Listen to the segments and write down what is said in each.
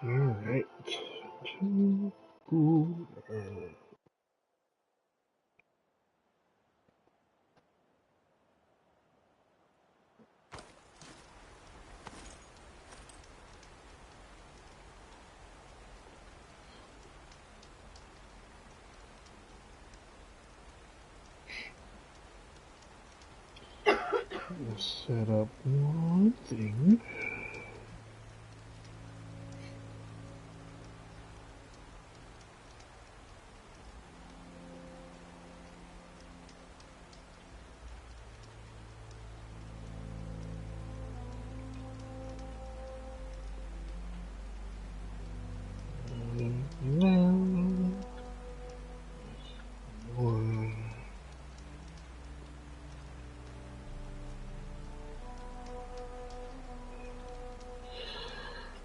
Alright. We'll set up one thing.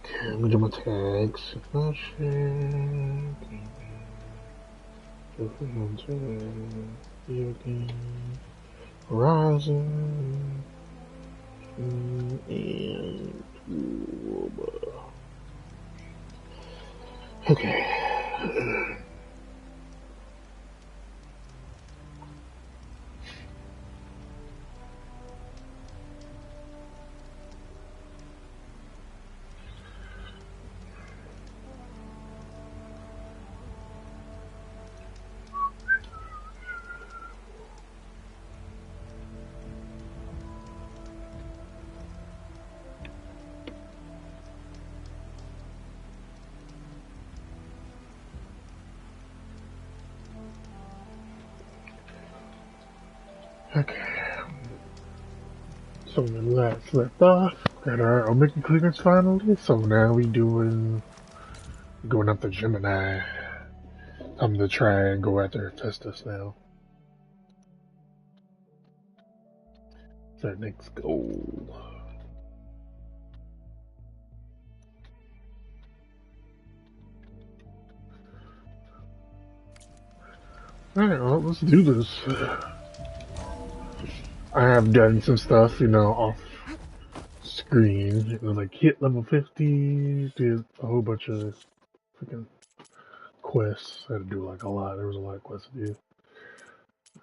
Okay, I'm gonna do my tags. Video game, Horizon, and okay. Okay. So the last left off, got our Omega clearance finally, so now we going after Gemini. I'm to try and go after Hephaestus now. It's our next goal. Alright, well, let's do this. I have done some stuff, off screen. It was like hit level 50, did a whole bunch of freaking quests. I had to do like a lot. There was a lot of quests to do.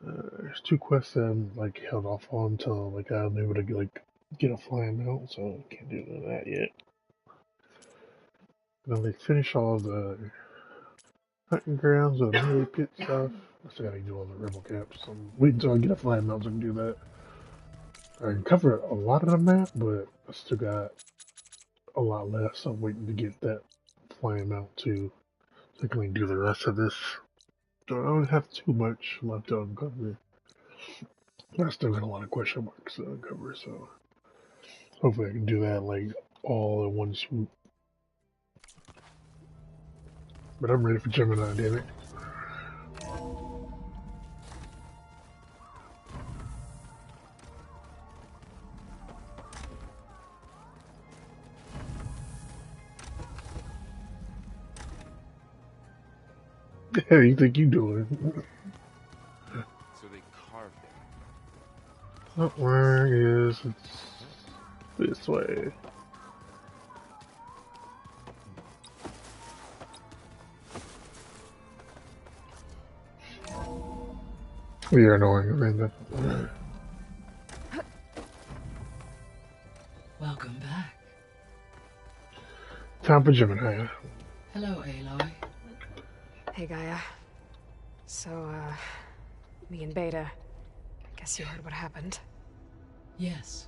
There's two quests that I'm like held off on until like I'm able to get a flying mount, so I can't do none of that yet. And then they finish all the hunting grounds or the melee pit stuff. I still gotta do all the rebel caps. So I'm waiting until I get a flying mount so I can do that. I can cover a lot of the map, but I still got a lot left, so I'm waiting to get that flying mount too, so I can do the rest of this. So I don't have too much left to uncover. I still got a lot of question marks to uncover, so hopefully I can do that like all in one swoop. But I'm ready for Gemini, damn it. The hell you think you doing? So they carved it. Oh, where is it's this way? You're annoying, Amanda. Welcome back. Time for Gemini. Hello, Aloy. Hey, Gaia. So, me and Beta, I guess you heard what happened. Yes.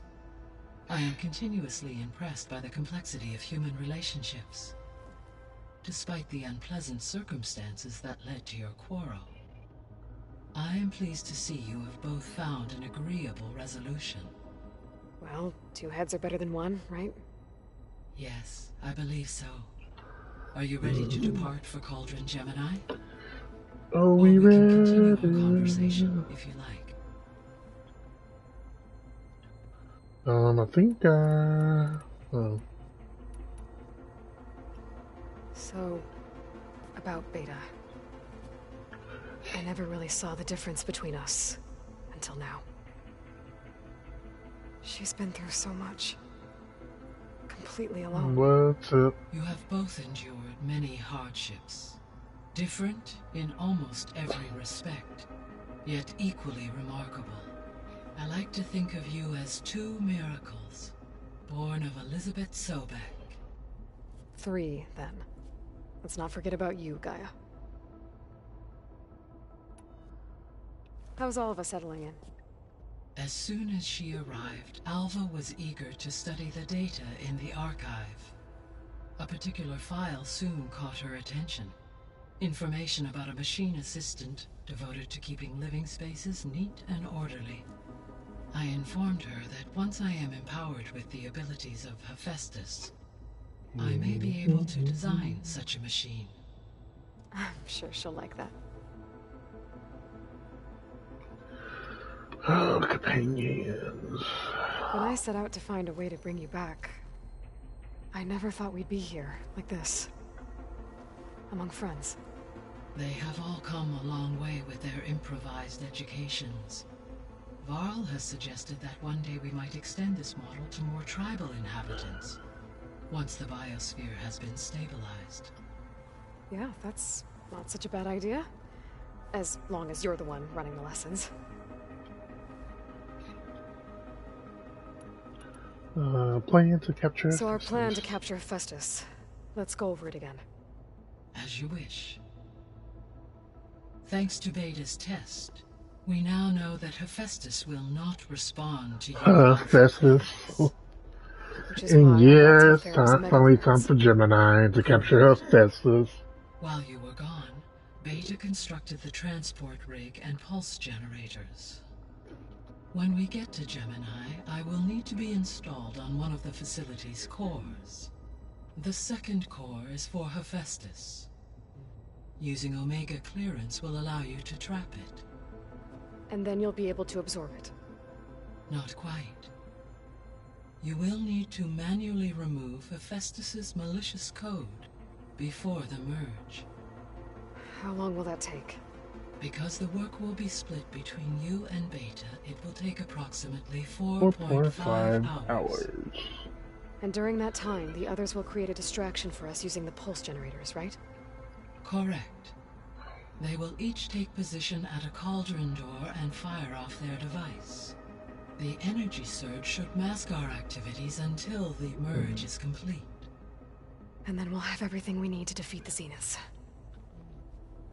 I am continuously impressed by the complexity of human relationships. Despite the unpleasant circumstances that led to your quarrel, I am pleased to see you have both found an agreeable resolution. Well, two heads are better than one, right? Yes, I believe so. Are you ready to depart for Cauldron Gemini? Oh, Or we we can continue ready? our conversation, if you like. I think, oh. So, about Beta. I never really saw the difference between us, until now. She's been through so much. completely alone. What's up? You have both endured many hardships, different in almost every respect, yet equally remarkable. I like to think of you as two miracles, born of Elizabeth Sobek. 3, then. Let's not forget about you, Gaia. How's all of us settling in? As soon as she arrived, Alva was eager to study the data in the archive. A particular file soon caught her attention. Information about a machine assistant devoted to keeping living spaces neat and orderly. I informed her that once I am empowered with the abilities of Hephaestus, I may be able to design such a machine. I'm sure she'll like that. Oh, companions. When I set out to find a way to bring you back, I never thought we'd be here, like this. Among friends. They have all come a long way with their improvised educations. Varl has suggested that one day we might extend this model to more tribal inhabitants, once the biosphere has been stabilized. Yeah, that's not such a bad idea. As long as you're the one running the lessons. Plan to capture. So our plan to capture Hephaestus. Let's go over it again. As you wish. Thanks to Beta's test, we now know that Hephaestus will not respond to you. Hephaestus. Which is And why yes, Pharaoh's finally mega time for Gemini to capture Hephaestus. While you were gone, Beta constructed the transport rig and pulse generators. When we get to Gemini, I will need to be installed on one of the facility's cores. The second core is for Hephaestus. Using Omega clearance will allow you to trap it. And then you'll be able to absorb it. Not quite. You will need to manually remove Hephaestus's malicious code before the merge. How long will that take? Because the work will be split between you and Beta, it will take approximately 4.5 hours. And during that time, the others will create a distraction for us using the pulse generators, right? Correct. They will each take position at a cauldron door and fire off their device. The energy surge should mask our activities until the merge is complete. And then we'll have everything we need to defeat the Zeniths.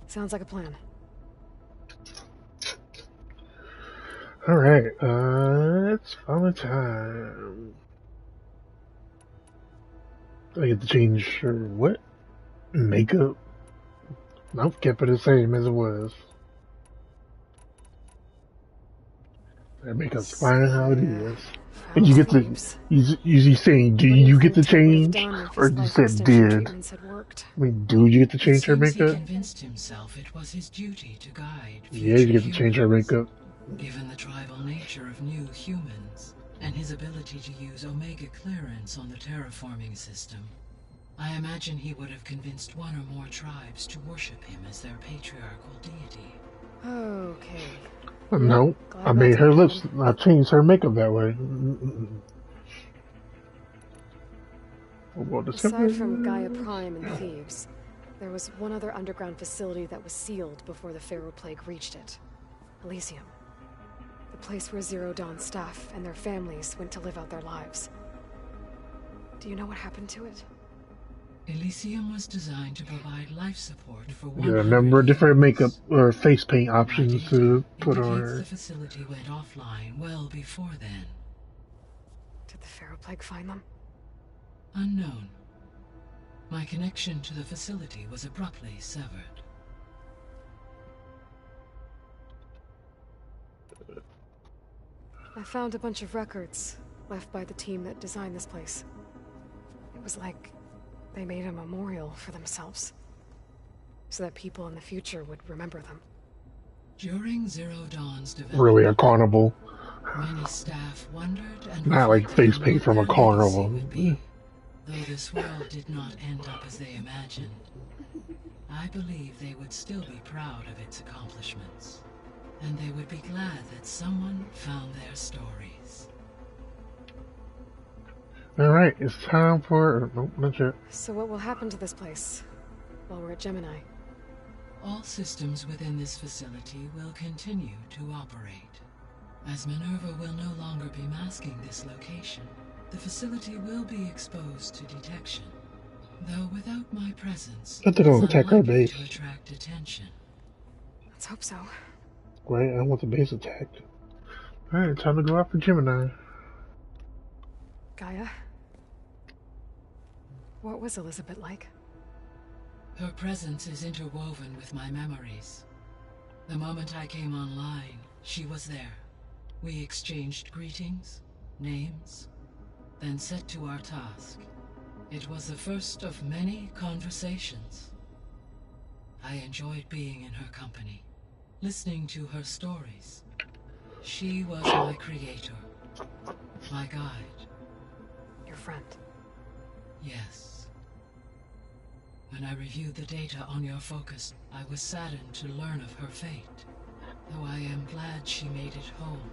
Sounds like a plan. Alright, it's finally time. I get to change her what? Makeup? Nope, kept it the same as it was. That makeup's fine how it is. And you get to, you saying, do you get to change? Or you said did? I mean, do you get to change her makeup? He convinced himself it was his duty to guide Yeah, you get to change her makeup. Given the tribal nature of new humans, and his ability to use Omega clearance on the terraforming system, I imagine he would have convinced one or more tribes to worship him as their patriarchal deity. Okay. No, I made her lips, I changed her makeup that way. Aside from Gaia Prime and Thieves, there was one other underground facility that was sealed before the Pharaoh Plague reached it. Elysium. The place where Zero Dawn staff and their families went to live out their lives. Do you know what happened to it? Elysium was designed to provide life support for one. Yeah, a number of different makeup or face paint options to put on her. The facility went offline well before then. Did the Pharaoh Plague find them? Unknown. My connection to the facility was abruptly severed. I found a bunch of records left by the team that designed this place. It was like they made a memorial for themselves, so that people in the future would remember them. During Zero Dawn's development, really a carnival. Many staff wondered and not like face paint from a carnival. Though this world did not end up as they imagined, I believe they would still be proud of its accomplishments, and they would be glad that someone found their stories. Alright, it's time for... Nope, not yet. So what will happen to this place while we're at Gemini? All systems within this facility will continue to operate. As Minerva will no longer be masking this location, the facility will be exposed to detection. Though without my presence, But they don't it's attack our unlikely base. to attract attention. Let's hope so. Right, I want the base attacked. Alright, time to go out for Gemini. Gaia? What was Elizabeth like? Her presence is interwoven with my memories. The moment I came online, she was there. We exchanged greetings, names, then set to our task. It was the first of many conversations. I enjoyed being in her company, listening to her stories. She was my creator, my guide. Your friend. Yes. When I reviewed the data on your focus, I was saddened to learn of her fate, though I am glad she made it home.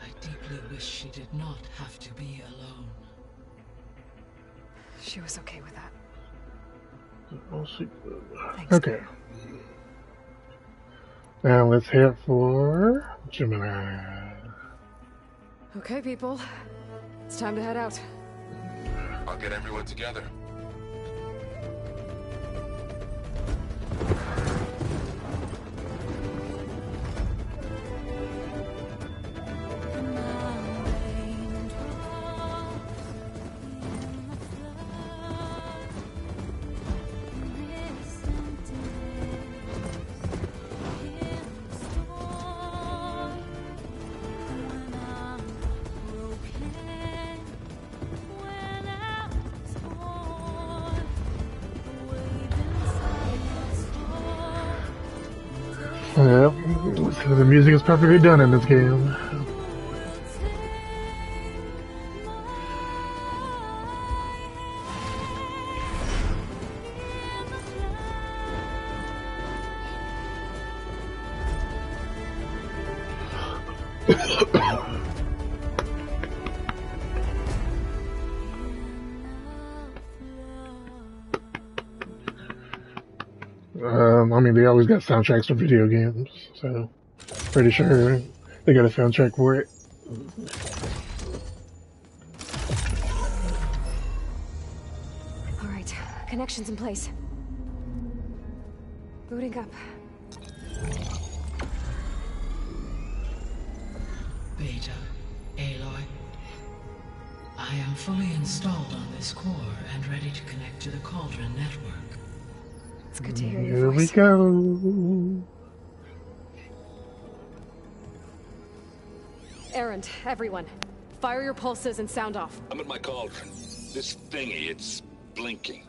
I deeply wish she did not have to be alone. She was okay with that. I'll see. Thanks. Okay. Now let's head for Gemini. Okay, people. It's time to head out. I'll get everyone together. Yep, the music is perfectly done in this game. I mean, they always got soundtracks for video games, so pretty sure they got a soundtrack for it. All right, connections in place. Booting up. Beta, Aloy. I am fully installed on this core and ready to connect to the Cauldron network. It's good to hear Here your we voice. go. Errand, everyone. Fire your pulses and sound off. I'm at my cauldron. This thingy, it's blinking.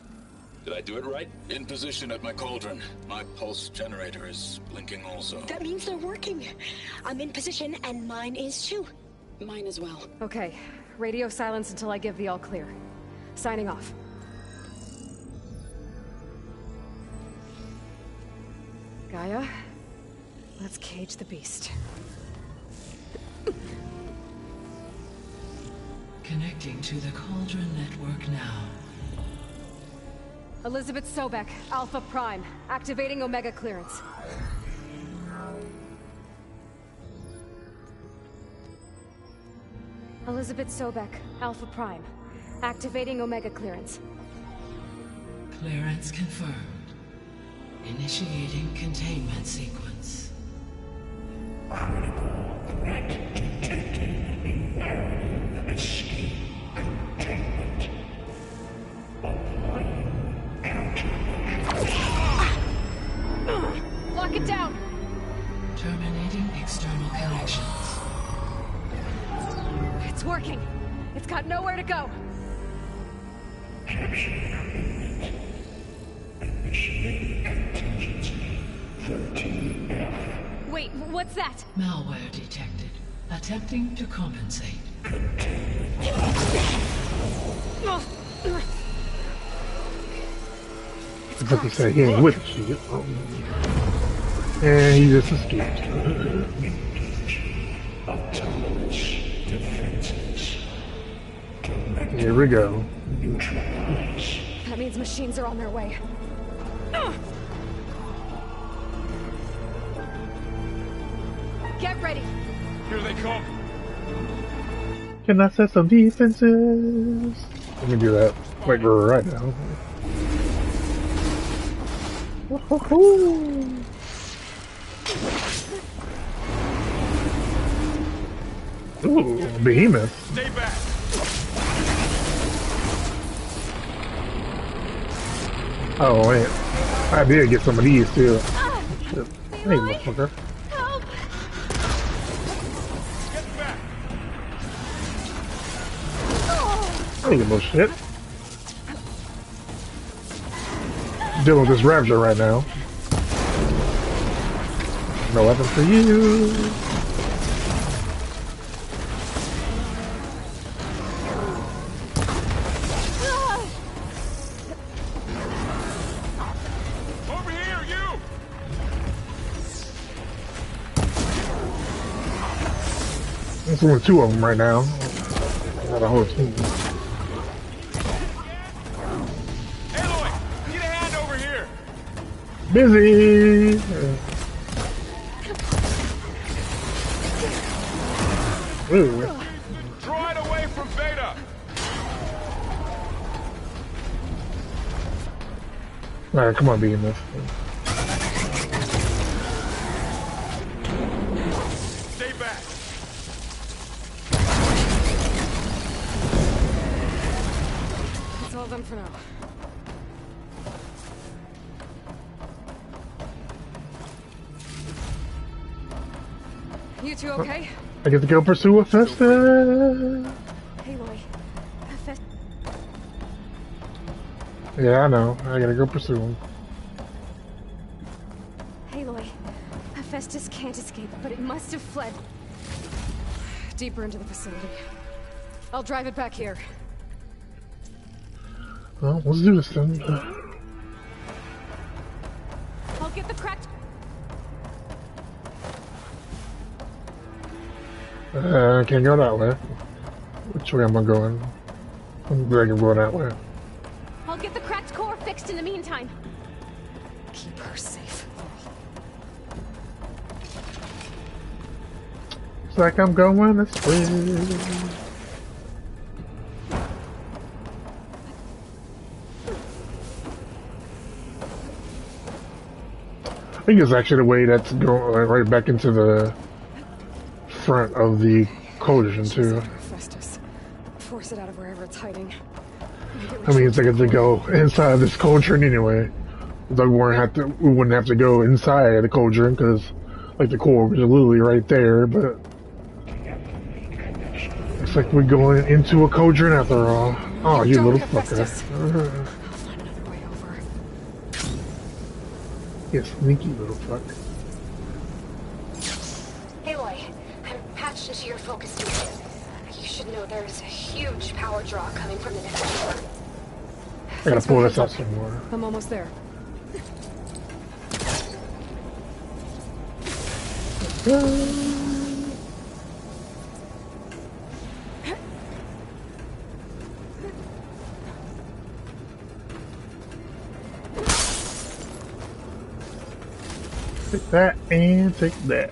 Did I do it right? In position at my cauldron. My pulse generator is blinking also. That means they're working. I'm in position and mine is too. Mine as well. Okay, radio silence until I give the all clear. Signing off. Gaia, let's cage the beast. Connecting to the Cauldron network now. Elizabeth Sobek, Alpha Prime, activating Omega clearance. Elizabeth Sobek, Alpha Prime, activating Omega clearance. Clearance confirmed. Initiating containment sequence. Lock it down! Terminating external connections. It's working! It's got nowhere to go! Wait, what's that? Malware detected. Attempting to compensate. I was about to say, he ain't with shit. And he just escaped. Autonomous defenses. Here we go. That means machines are on their way. Get ready. Here they come. Can I set some defenses? Let me do that. Like right now. Woohoo! Ooh, behemoth. Stay back. Oh wait, I did get some of these too. Shit. Hey, motherfucker. Help! Get back. I ain't get no shit. Dealing with this rapture right now. No weapon for you. Over here, you. There's only two of them right now. Not a whole team. Aloy, get a hand over here. Busy. Ooh. Draw it away from Beta. Alright, come on, behemoth. Stay back. That's all of them for now. You two okay? I get to go pursue Hephaestus. Aloy. Hephaestus. Yeah, I know. I gotta go pursue him. Aloy. Hephaestus can't escape, but it must have fled. Deeper into the facility. I'll drive it back here. Well, let's do this then. I'll get the cracked... I can't go that way. Which way am I going? I'm glad I'm going that way. I'll get the cracked core fixed in the meantime. Keep her safe. It's like I'm going astray. I think it's actually the way that's going right back into the front of the Cauldron too. Hephaestus. Force it out of wherever it's hiding. I mean, it's like to go inside of this Cauldron anyway. We wouldn't have to go inside of the Cauldron because, like, the core was literally right there. But it's like we're going into a Cauldron after all. Oh, you little fucker! I'll find another way over. You sneaky little fuck. Aloy, I'm patched into your focus field. You should know there's a huge power draw coming from the next chamber. I gotta pull this out some more. I'm almost there. Take that and take that.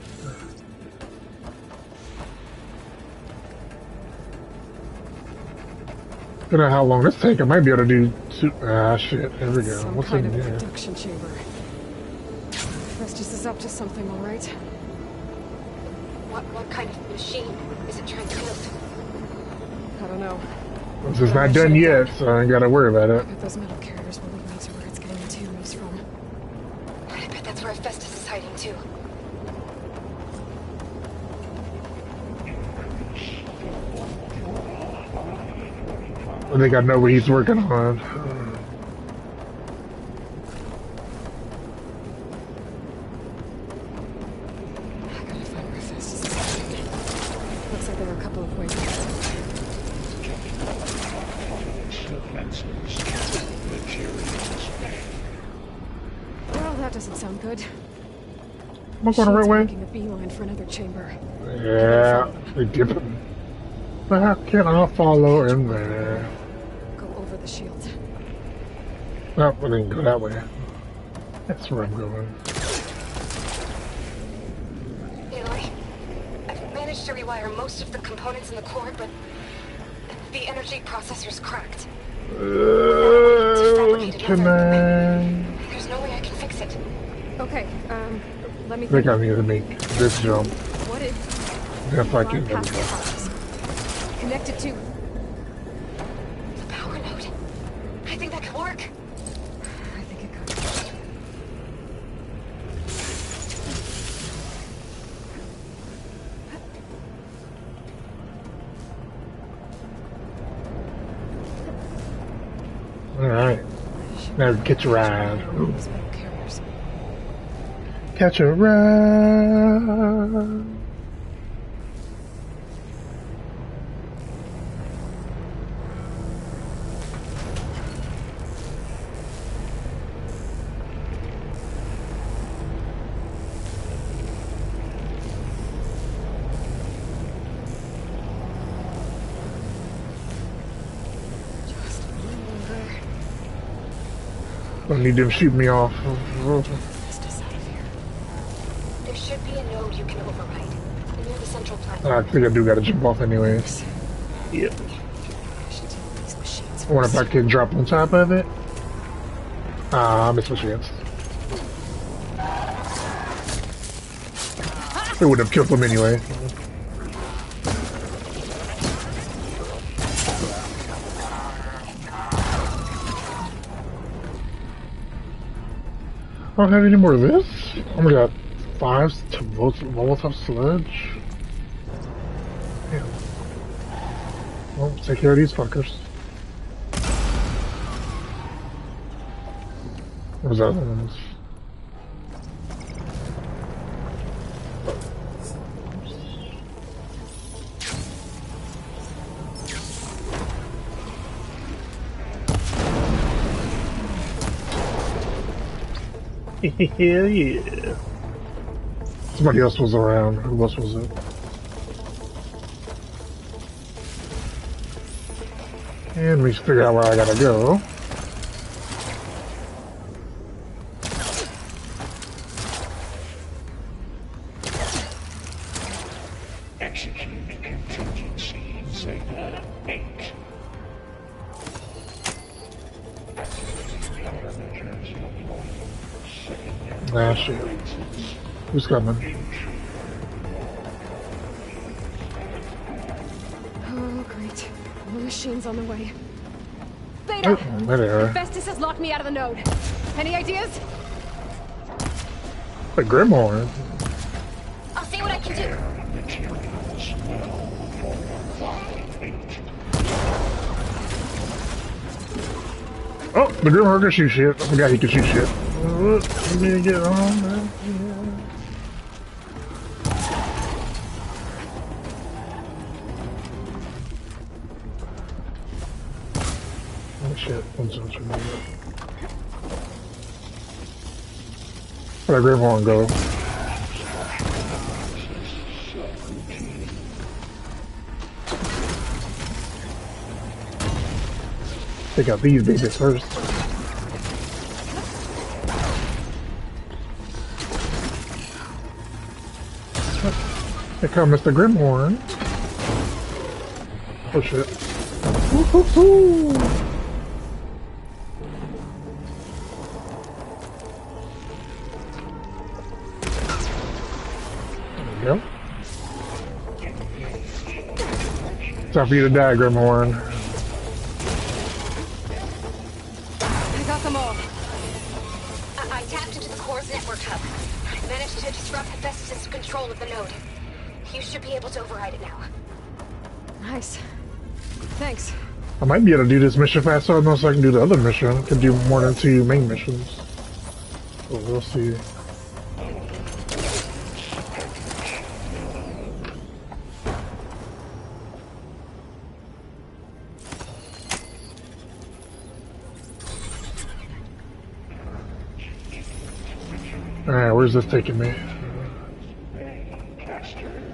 I don't know how long this take. I might be able to do two. Ah, shit. There we go. Some What's kind in of here? production chamber. Hephaestus is up to something, all right? What kind of machine is it trying to build? I don't know. This is not done yet, so I ain't gotta worry about it. But those metal carriers will lead me to where it's getting materials from. I bet that's where Hephaestus is hiding too. I think I know what he's working on. I gotta find where Hephaestus is hiding. Looks like there are a couple of ways. Well, that doesn't sound good. Am I going the right way? Making a beeline for another chamber. Yeah, they dipping. But how can I follow in there? Go over the shield. No, I didn't go that way. That's where I'm going. Aloy, I've managed to rewire most of the components in the core, but the energy processor's cracked. Can I? There's no way I can fix it. Okay, let me I think I need to make this jump. What is If I can. past the process? Connected to... The power node. I think that could work. I think it could. Alright. Now catch a ride. These metal carriers. Catch a ride. Just a little there. Don't need them shoot me off. Let's just out of here. There should be a node you can override near the central platform. I think I do gotta jump off anyways. Yep. I should deal with these machines I wonder if I first. can drop on top of it. I missed my chance. It would have killed them anyway. I don't have any more of this. Oh my god. 5 to Molotov sludge. Damn. Well, take care of these fuckers. What was that one? Hell yeah. Somebody else was around. Who else was it? And we figure out where I gotta go. Execute contingency Zeta 8. Ah, shit. Who's coming? Oh, great. More machines on the way. Oh, Beta! there they are. Hephaestus has locked me out of the node. Any ideas? The Grimoire. I'll see what I can do. Materials well for 8. Oh, the Grimoire can shoot shit. I forgot he could shoot shit. Let me get on that. Oh shit, one sounds familiar. Where'd that Grimoire go? Take out these babies first. Here come Mr. Grimhorn. Oh shit. Woo-hoo-hoo. There we go. Time for you to die, Grimhorn. I got them all. I tapped into the core's network hub. I managed to disrupt Hephaestus' control of the node. You should be able to override it now. Nice. Thanks. I might be able to do this mission faster unless I can do the other mission. I can do more than 2 main missions. But we'll see. Alright, where's this taking me?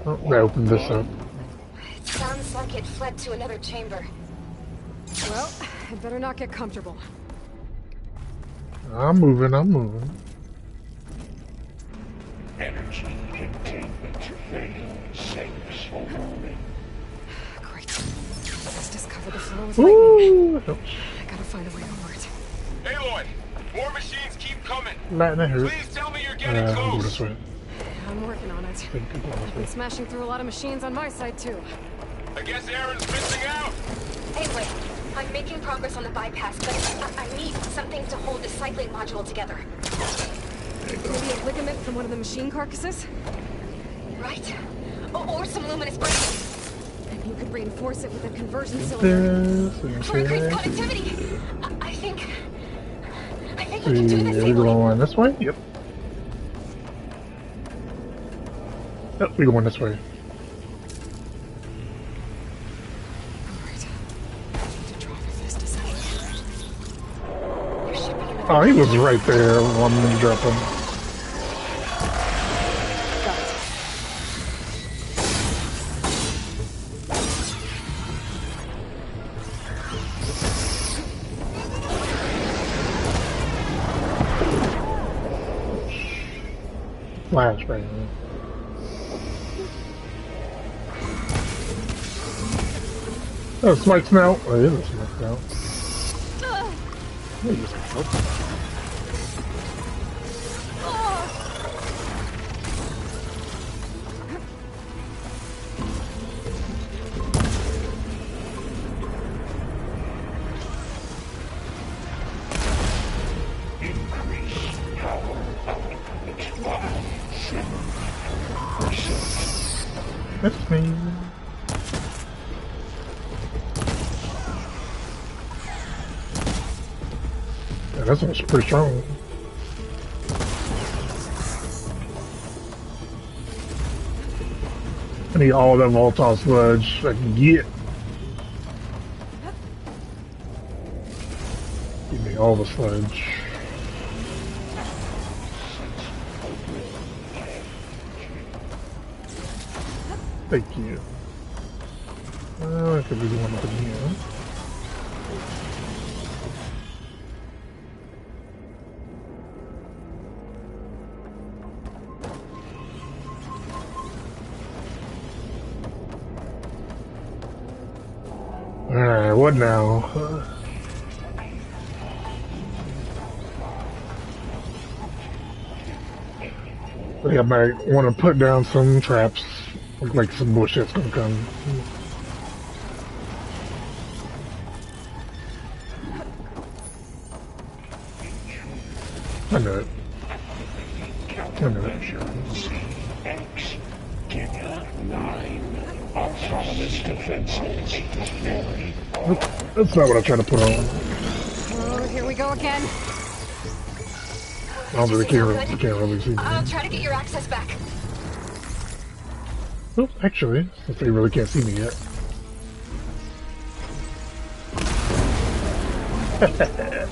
Oh, I opened this up. It sounds like it It fled to another chamber. Well, I better not get comfortable. I'm moving, I'm moving. Energy containment failed. Safe for moment. Great. Let's just cover the floor with lightning. Ooh, I gotta find a way over it. Aloy, more machines keep coming. Latin, that hurt. Please tell me you're getting I'll go close. this way. I'm working on it. Think I'll go this Been way. smashing through a lot of machines on my side, too. I guess Aaron's missing out. Anyway, I'm making progress on the bypass, but I need something to hold the cycling module together. Maybe a ligament from one of the machine carcasses? Right? Or some luminous braking. And you could reinforce it with a conversion cylinder. For increased connectivity. I think we can do this, Are we Aloy. going this way? Yep. Yep, we're going this way. Alright. I need to drop Hephaestus out. There should be another Oh, he was right there. One minute drop him. Got it. Flashbang. Oh, smart snout. Oh, it is a smart snout. Yeah, you smart. Increase power output. That's me. Yeah, that sounds pretty strong. I need all that volatile sludge I can get. Give me all the sludge. Thank you. I could be the one up in here. Alright, what now? I think I might want to put down some traps. Look like some bullshit's gonna come. I know it. I know it. X. Gaia 9. Autonomous defenses. That's not what I tried to put on. Oh, here we go again. I don't really care. You can't really see me. I'll try to get your access back. Oh, actually, since they really can't see me yet.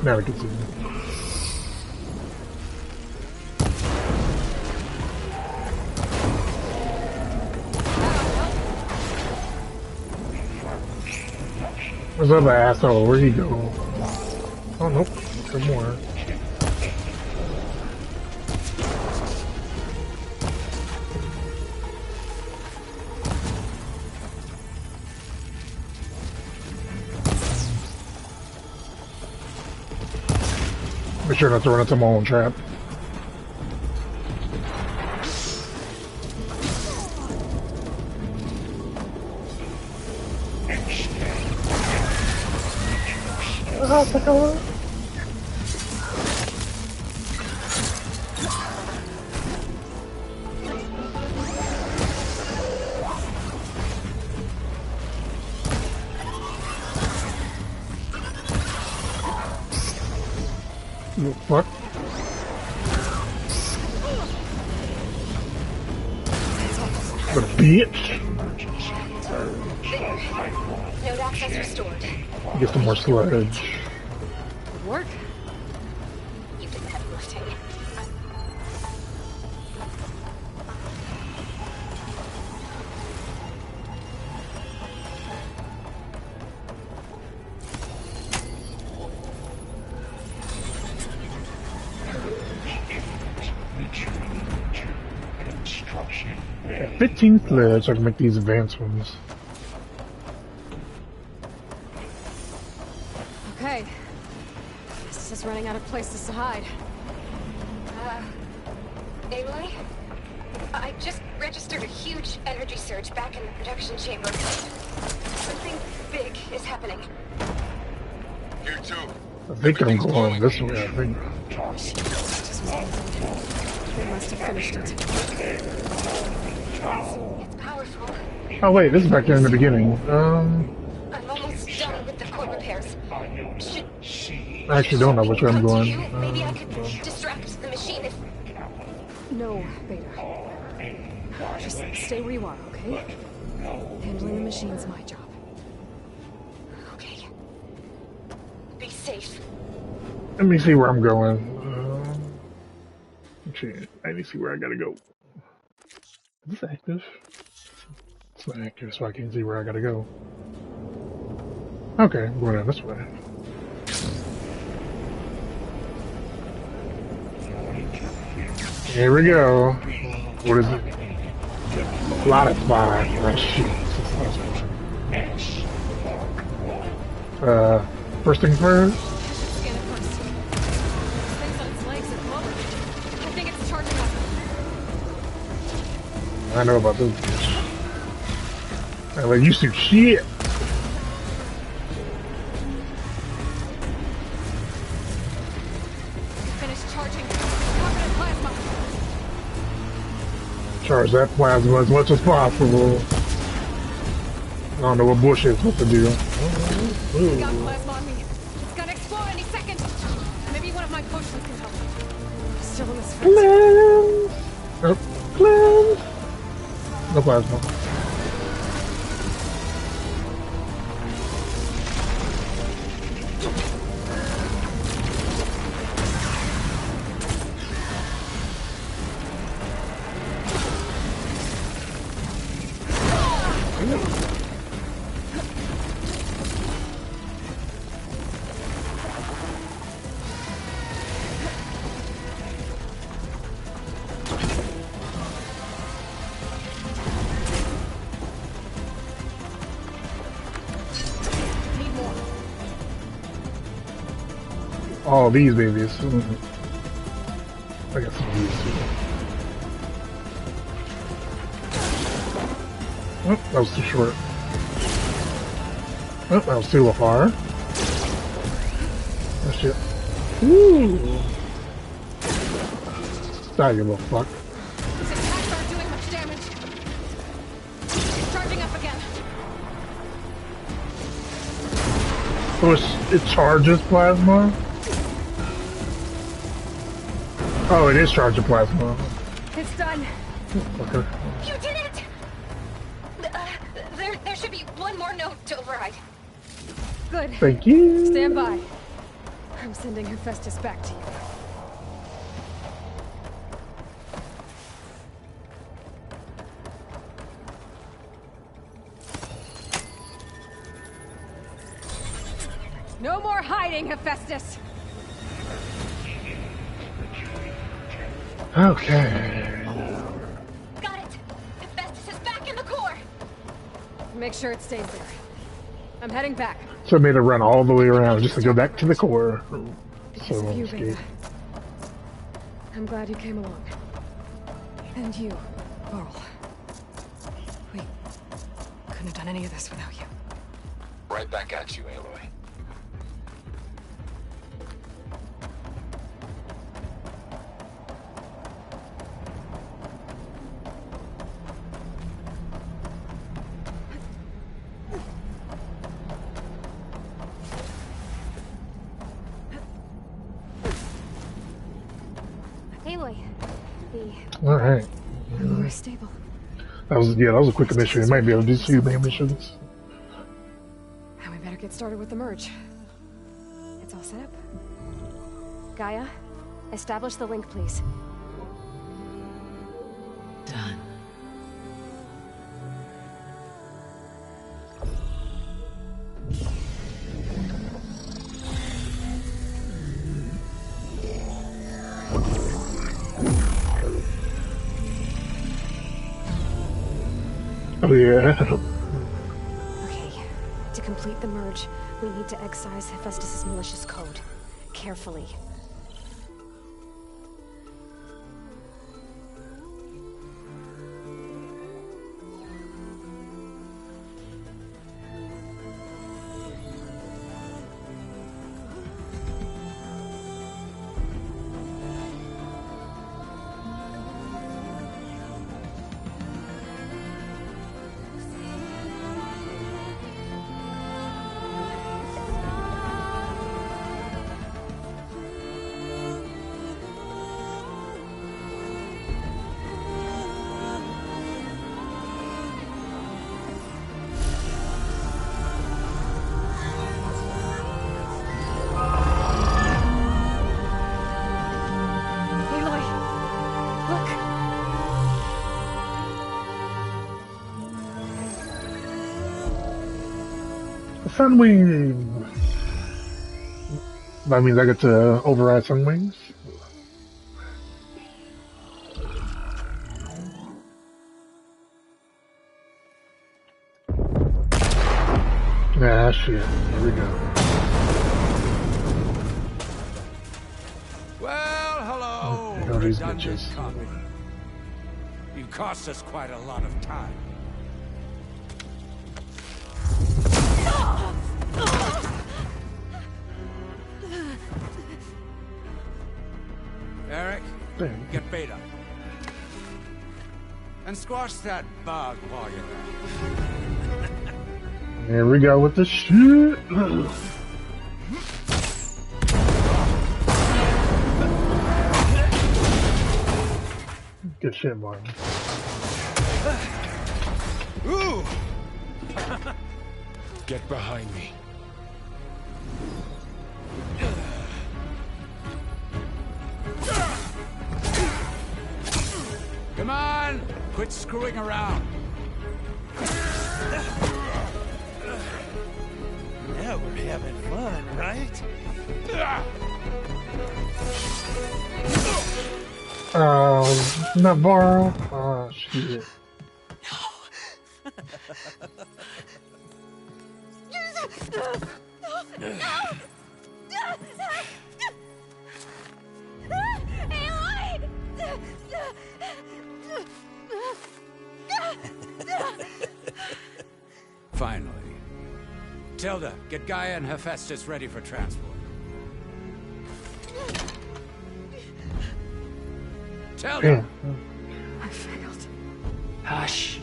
Now they can see me. Where's that asshole? Where'd he go? Oh, nope. There's more. Make sure not to run into my own trap. What? The bitch! There. Node access restored. Get some more sludge. Good work. You did the heavy lifting. 15 threads so I can make these advanced ones. Okay. This is running out of places to hide. Aloy? I just registered a huge energy surge back in the production chamber. Something big is happening. Here too. I think I'm going this way, I think. They must have finished it. It's powerful. Oh wait, this is back there in the beginning. I'm almost done with the core repairs. I actually don't know which way I'm going. Maybe I could distract the machine if... No, Beta. Just stay where you are, okay? Handling the machine's my job. Okay. Be safe. Let me see where I'm going. Actually, I need to see where I gotta go. Is this active? It's not active, so I can't see where I gotta go. Okay, I'm going down this way. Here we go. What is it? A lot of fire. Oh, shit. First thing first. Scan it first. Things on its legs are glowing. I think it's charging up. I know about this bitch. I like you shoot shit. Finish charging. Confident plasma. Charge that plasma as much as possible. I don't know what bullshit's supposed to do. It's got plasma on me. It's gonna explode any second. Maybe one of my potions can help. Still in this fence. Cleanse! Oh, cleanse! No plasma. Need more. All these babies. I got some of these too. Oh, that was too short. Oh, that was too far. Oh shit. Ooh. Die, you little fuck. These attacks aren't doing much damage. It's charging up again. So it charges plasma? Oh, it is charging plasma. It's done. Okay. You did it! There should be one more note to override. Good. Thank you. Stand by. I'm sending Hephaestus back to you. No more hiding, Hephaestus! Okay. Got it! Hephaestus is back in the core! Make sure it stays there. I'm heading back. So I made it run all the way around just to go back to the core. Because So of you, escape. Beta. I'm glad you came along. And you, Laurel. We couldn't have done any of this without you. Right back at you, Aloy. Aloy, All right. We're stable. That was a quick mission. It might be able to do 2 main missions. And we better get started with the merge. It's all set up. Gaia, establish the link, please. Done. Oh yeah. Okay, to complete the merge, we need to excise Hephaestus' malicious code. Carefully. Sunwing. That means I get to override Sunwings. Ah, shit. Here we go. Well, hello, Oh, these redundant bitches. copy. You cost us quite a lot of time. Eric, Dang. get Beta. And squash that bug while you're at it. Here we go with the shit. Good shit, Martin. Ooh! Get behind me. Come on! Quit screwing around. Now we're having fun, right? Not borrow. Oh, shit. Finally. Tilda, get Gaia and Hephaestus ready for transport. Tilda! Yeah. I failed. Hush.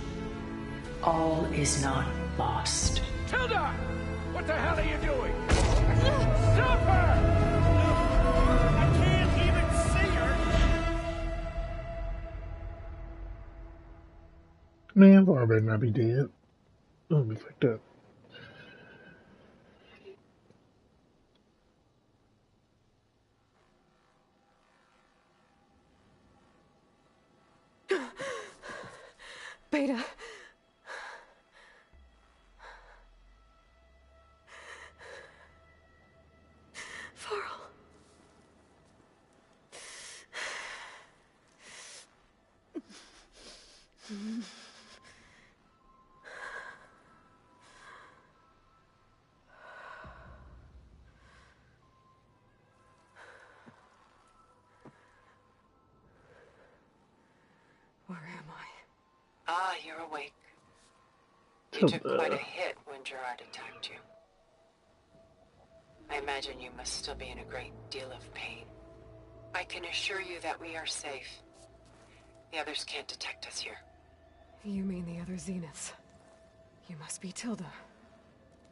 All is not lost. Tilda! What the hell are you doing? Stop her! I can't even see her! Man, Laura better not be dead. Oh, be fucked up. Beta. Varl. Where am I? Ah, you're awake. You took quite a hit when Gerard attacked you. I imagine you must still be in a great deal of pain. I can assure you that we are safe. The others can't detect us here. You mean the other Zeniths? You must be Tilda.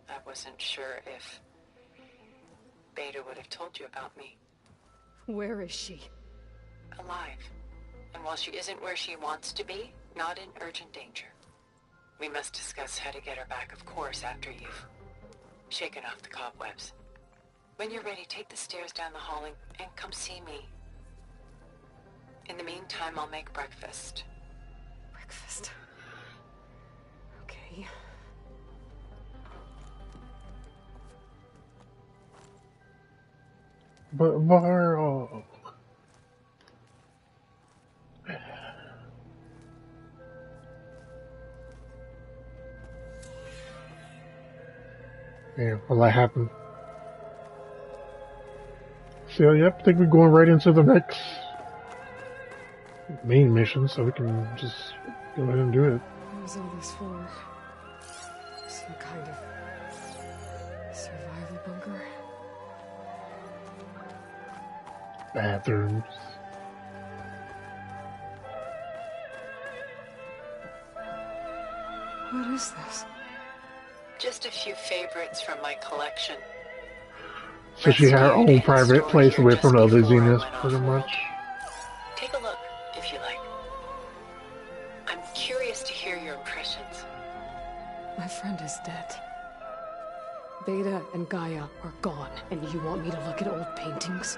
I wasn't sure if Beta would have told you about me. Where is she? Alive. And while she isn't where she wants to be, not in urgent danger. We must discuss how to get her back, of course, after you've shaken off the cobwebs. When you're ready, take the stairs down the hall and come see me. In the meantime, I'll make breakfast. Breakfast. Okay. But Varl. Yeah, well, that happened. So, yep, I think we're going right into the next main mission, so we can just go ahead and do it. What was all this for? Some kind of survival bunker? Bathrooms. What is this? Just a few favorites from my collection. So she had her own Rescued and private stored place here away just from the other before I Zeniths, went pretty off-world. much. Take a look, if you like. I'm curious to hear your impressions. My friend is dead. Beta and Gaia are gone, and you want me to look at old paintings?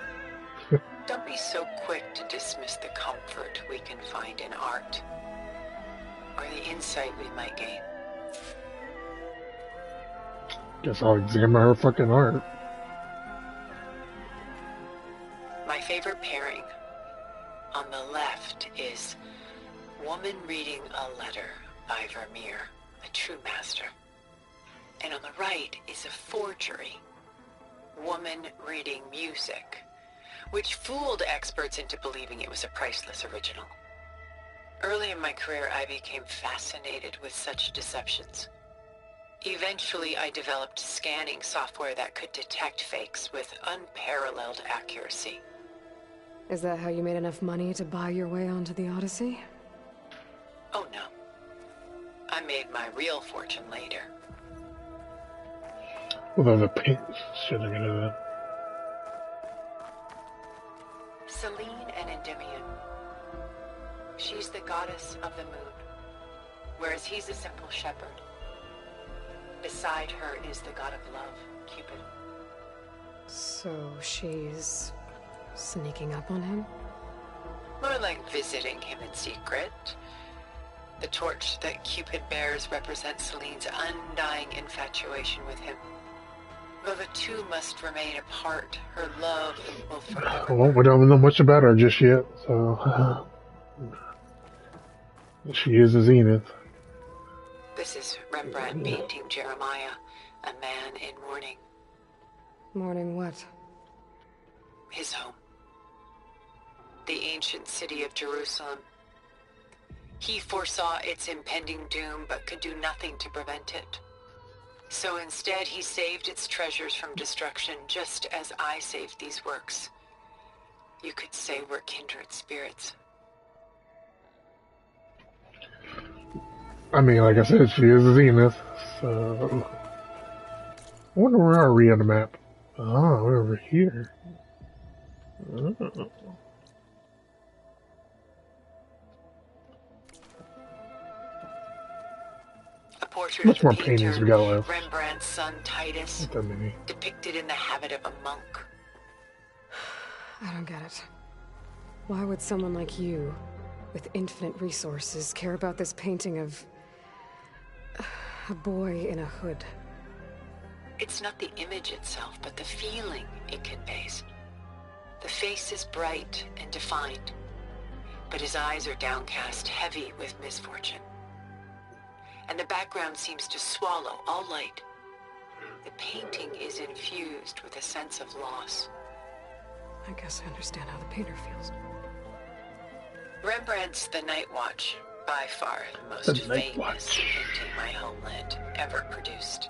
Don't be so quick to dismiss the comfort we can find in art, or the insight we might gain. Guess I'll examine her fucking art. My favorite pairing on the left is Woman Reading a Letter by Vermeer, a true master. And on the right is a forgery, Woman Reading Music, which fooled experts into believing it was a priceless original. Early in my career, I became fascinated with such deceptions. Eventually, I developed scanning software that could detect fakes with unparalleled accuracy. Is that how you made enough money to buy your way onto the Odyssey? Oh no. I made my real fortune later. Although the paints should have been that. Selene and Endymion. She's the goddess of the moon, whereas he's a simple shepherd. Beside her is the god of love, Cupid. So she's sneaking up on him? More like visiting him in secret. The torch that Cupid bears represents Selene's undying infatuation with him. Though the two must remain apart, her love will forever. Well, we don't know much about her just yet, so she is a Zenith. This is Rembrandt painting Jeremiah, a man in mourning. Mourning what? His home. The ancient city of Jerusalem. He foresaw its impending doom, but could do nothing to prevent it. So instead, he saved its treasures from destruction, just as I saved these works. You could say we're kindred spirits. I mean, like I said, she is a Zenith, so... I wonder where are we on the map? Oh, we're over here. Oh. A portrait Much of the more painter, paintings we got left. Rembrandt's son Titus, Not that many. depicted in the habit of a monk. I don't get it. Why would someone like you, with infinite resources, care about this painting of a boy in a hood? It's not the image itself, but the feeling it conveys. The face is bright and defined, but his eyes are downcast, heavy with misfortune. And the background seems to swallow all light. The painting is infused with a sense of loss. I guess I understand how the painter feels. Rembrandt's The Night Watch, by far the most The Night famous Watch. painting my homeland ever produced.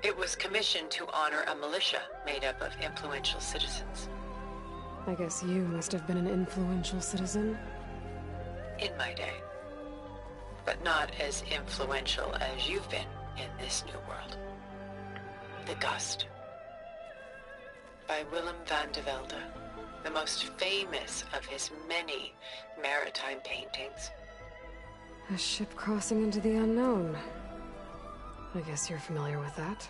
It was commissioned to honor a militia made up of influential citizens. I guess you must have been an influential citizen. In my day. But not as influential as you've been in this new world. The Gust. By Willem van de Velde, the most famous of his many maritime paintings. A ship crossing into the unknown. I guess you're familiar with that.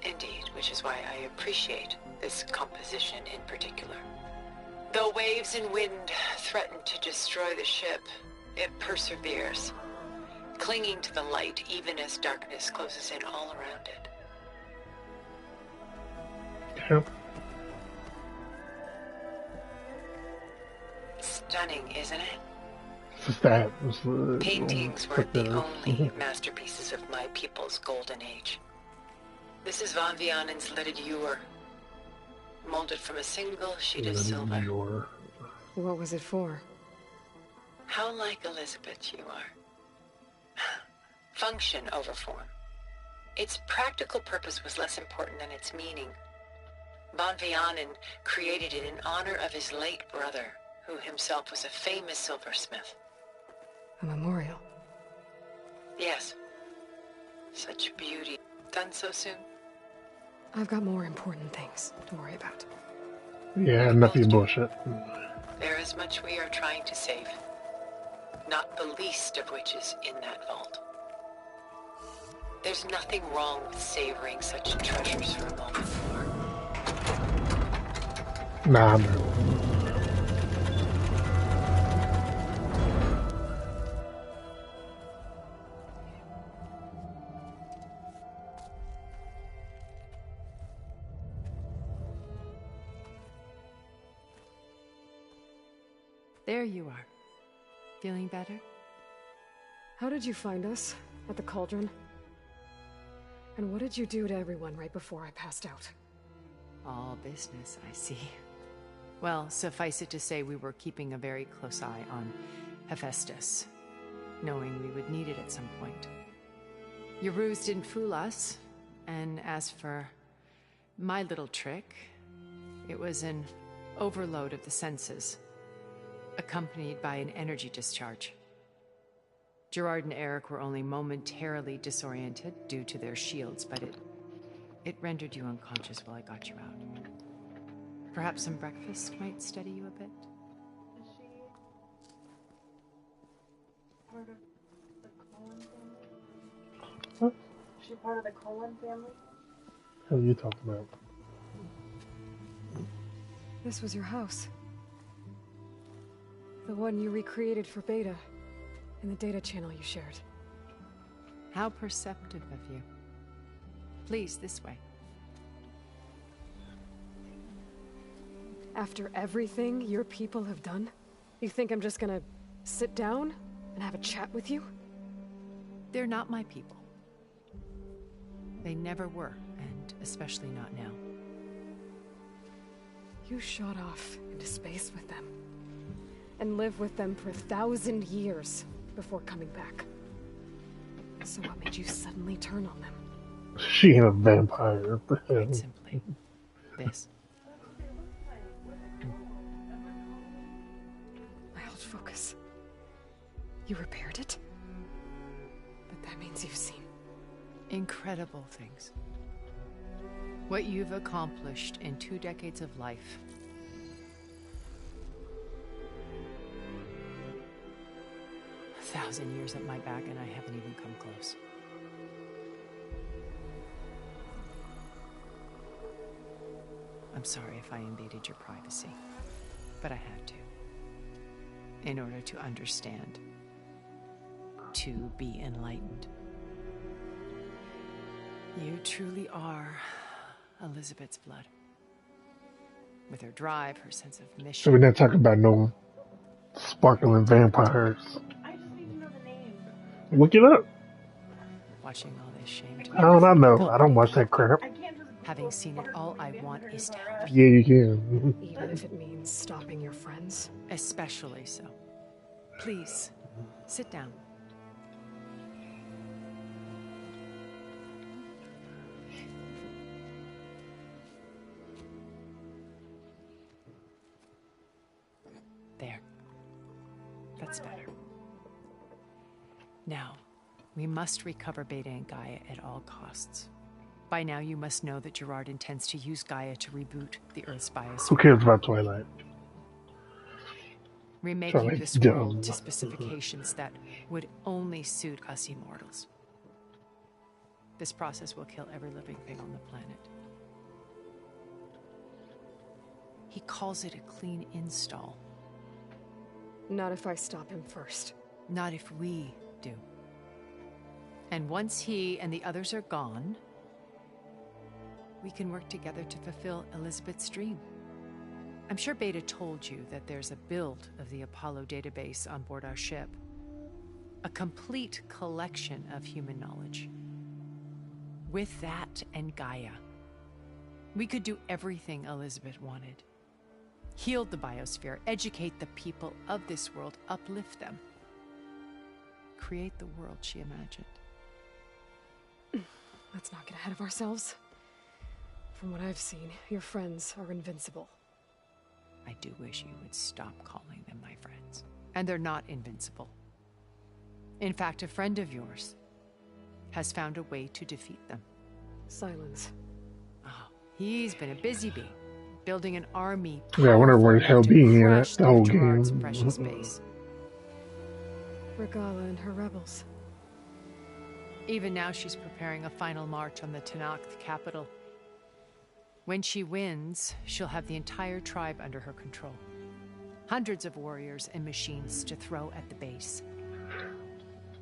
Indeed, which is why I appreciate this composition in particular. Though waves and wind threaten to destroy the ship, it perseveres, clinging to the light even as darkness closes in all around it. Yep. Stunning, isn't it? Just that. Paintings weren't the only masterpieces of my people's golden age. This is Von Vianen's leaded ewer, molded from a single sheet of silver. What was it for? How like Elizabeth you are. Function over form. Its practical purpose was less important than its meaning. Von Vianen created it in honor of his late brother, who himself was a famous silversmith. A memorial? Yes. Such beauty. Done so soon? I've got more important things to worry about. Yeah, nothing bullshit. There is much we are trying to save. Not the least of which is in that vault. There's nothing wrong with savoring such treasures for a moment more. Nah, no. There you are. Feeling better? How did you find us? At the Cauldron? And what did you do to everyone right before I passed out? All business, I see. Well, suffice it to say we were keeping a very close eye on Hephaestus, knowing we would need it at some point. Your ruse didn't fool us, and as for my little trick, it was an overload of the senses, accompanied by an energy discharge. Gerard and Eric were only momentarily disoriented due to their shields, but it rendered you unconscious while I got you out. Perhaps some breakfast might steady you a bit? Is she part of the Cullen family? What? Is she part of the Cullen family? What are you talking about? This was your house. The one you recreated for Beta, in the data channel you shared. How perceptive of you. Please, this way. After everything your people have done, you think I'm just gonna sit down and have a chat with you? They're not my people. They never were, and especially not now. You shot off into space with them, and lived with them for 1,000 years before coming back. So what made you suddenly turn on them? She ain't a vampire. Quite simply, this. My old focus. You repaired it? But that means you've seen Incredible things. What you've accomplished in 2 decades of life. A 1,000 years at my back and I haven't even come close. I'm sorry if I invaded your privacy, but I had to. In order to understand. To be enlightened. You truly are Elizabeth's blood. With her drive, her sense of mission. So we're not talking about no sparkling vampires. I just need to know the name. Look it up. Watching all this shame. How don't I know? I don't watch that crap. Having seen it all, I want is to help. Yeah, you can. even if it means stopping your friends. Especially so. Please, sit down. There. That's better. Now, we must recover Beta and Gaia at all costs. By now, you must know that Gerard intends to use Gaia to reboot the Earth's biosphere. Who cares about Twilight? Remaking Twilight this dumb. world to specifications that would only suit us immortals. This process will kill every living thing on the planet. He calls it a clean install. Not if I stop him first. Not if we do. And once he and the others are gone, we can work together to fulfill Elizabeth's dream. I'm sure Beta told you that there's a build of the Apollo database on board our ship. A complete collection of human knowledge. With that and Gaia, we could do everything Elizabeth wanted. Heal the biosphere, educate the people of this world, uplift them. Create the world she imagined. Let's not get ahead of ourselves. From what I've seen, your friends are invincible. I do wish you would stop calling them my friends. And they're not invincible. In fact, a friend of yours has found a way to defeat them. Silence. Oh, he's been a busy bee, building an army. Yeah, I wonder where the hell being at the whole Gerard's game. precious base. Regala and her rebels. Even now, she's preparing a final march on the Tenakth capital. When she wins, she'll have the entire tribe under her control. Hundreds of warriors and machines to throw at the base.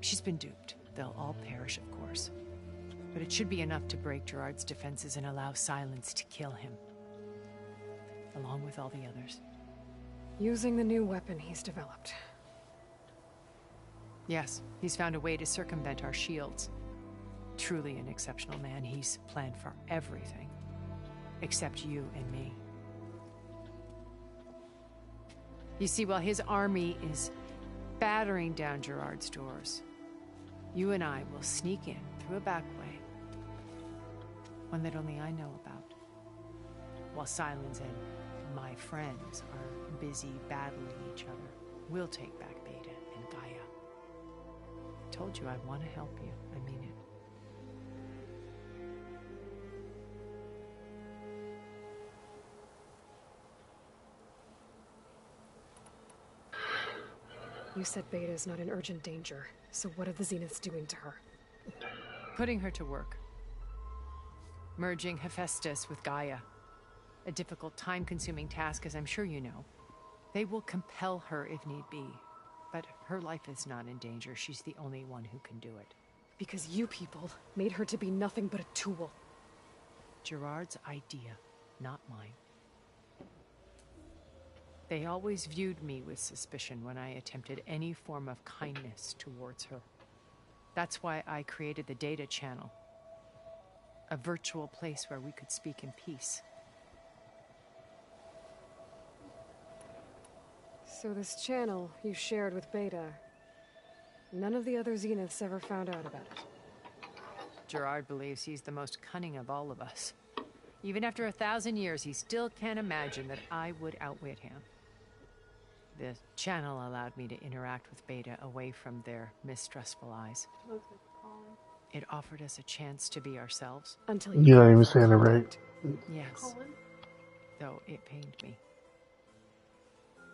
She's been duped. They'll all perish, of course. But it should be enough to break Gerard's defenses and allow Silence to kill him. Along with all the others. Using the new weapon he's developed. Yes, he's found a way to circumvent our shields. Truly an exceptional man. He's planned for everything. Except you and me. You see, while his army is battering down Gerard's doors, you and I will sneak in through a back way. One that only I know about. While Silence and my friends are busy battling each other, we'll take back Beta and Gaia. I told you I want to help you. I mean it. You said Beta is not in urgent danger, so what are the Zeniths doing to her? Putting her to work. Merging Hephaestus with Gaia. A difficult, time-consuming task, as I'm sure you know. They will compel her if need be. But her life is not in danger. She's the only one who can do it. Because you people made her to be nothing but a tool. Gerard's idea, not mine. They always viewed me with suspicion when I attempted any form of kindness towards her. That's why I created the data channel. A virtual place where we could speak in peace. So this channel you shared with Beta, none of the other Zeniths ever found out about it. Gerard believes he's the most cunning of all of us. Even after 1,000 years, he still can't imagine that I would outwit him. The channel allowed me to interact with Beta away from their mistrustful eyes. It offered us a chance to be ourselves. Until You're not even saying it right. Yes. Though it pained me.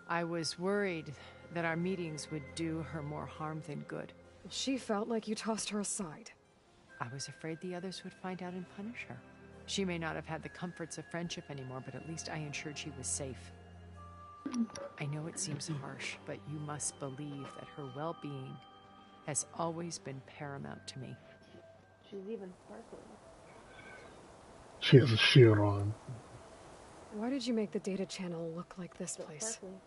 I was worried that our meetings would do her more harm than good. She felt like you tossed her aside. I was afraid the others would find out and punish her. She may not have had the comforts of friendship anymore, but at least I ensured she was safe. I know it seems harsh, but you must believe that her well-being has always been paramount to me. She's even sparkling. She has a shield on. Why did you make the data channel look like this place? Sparkly.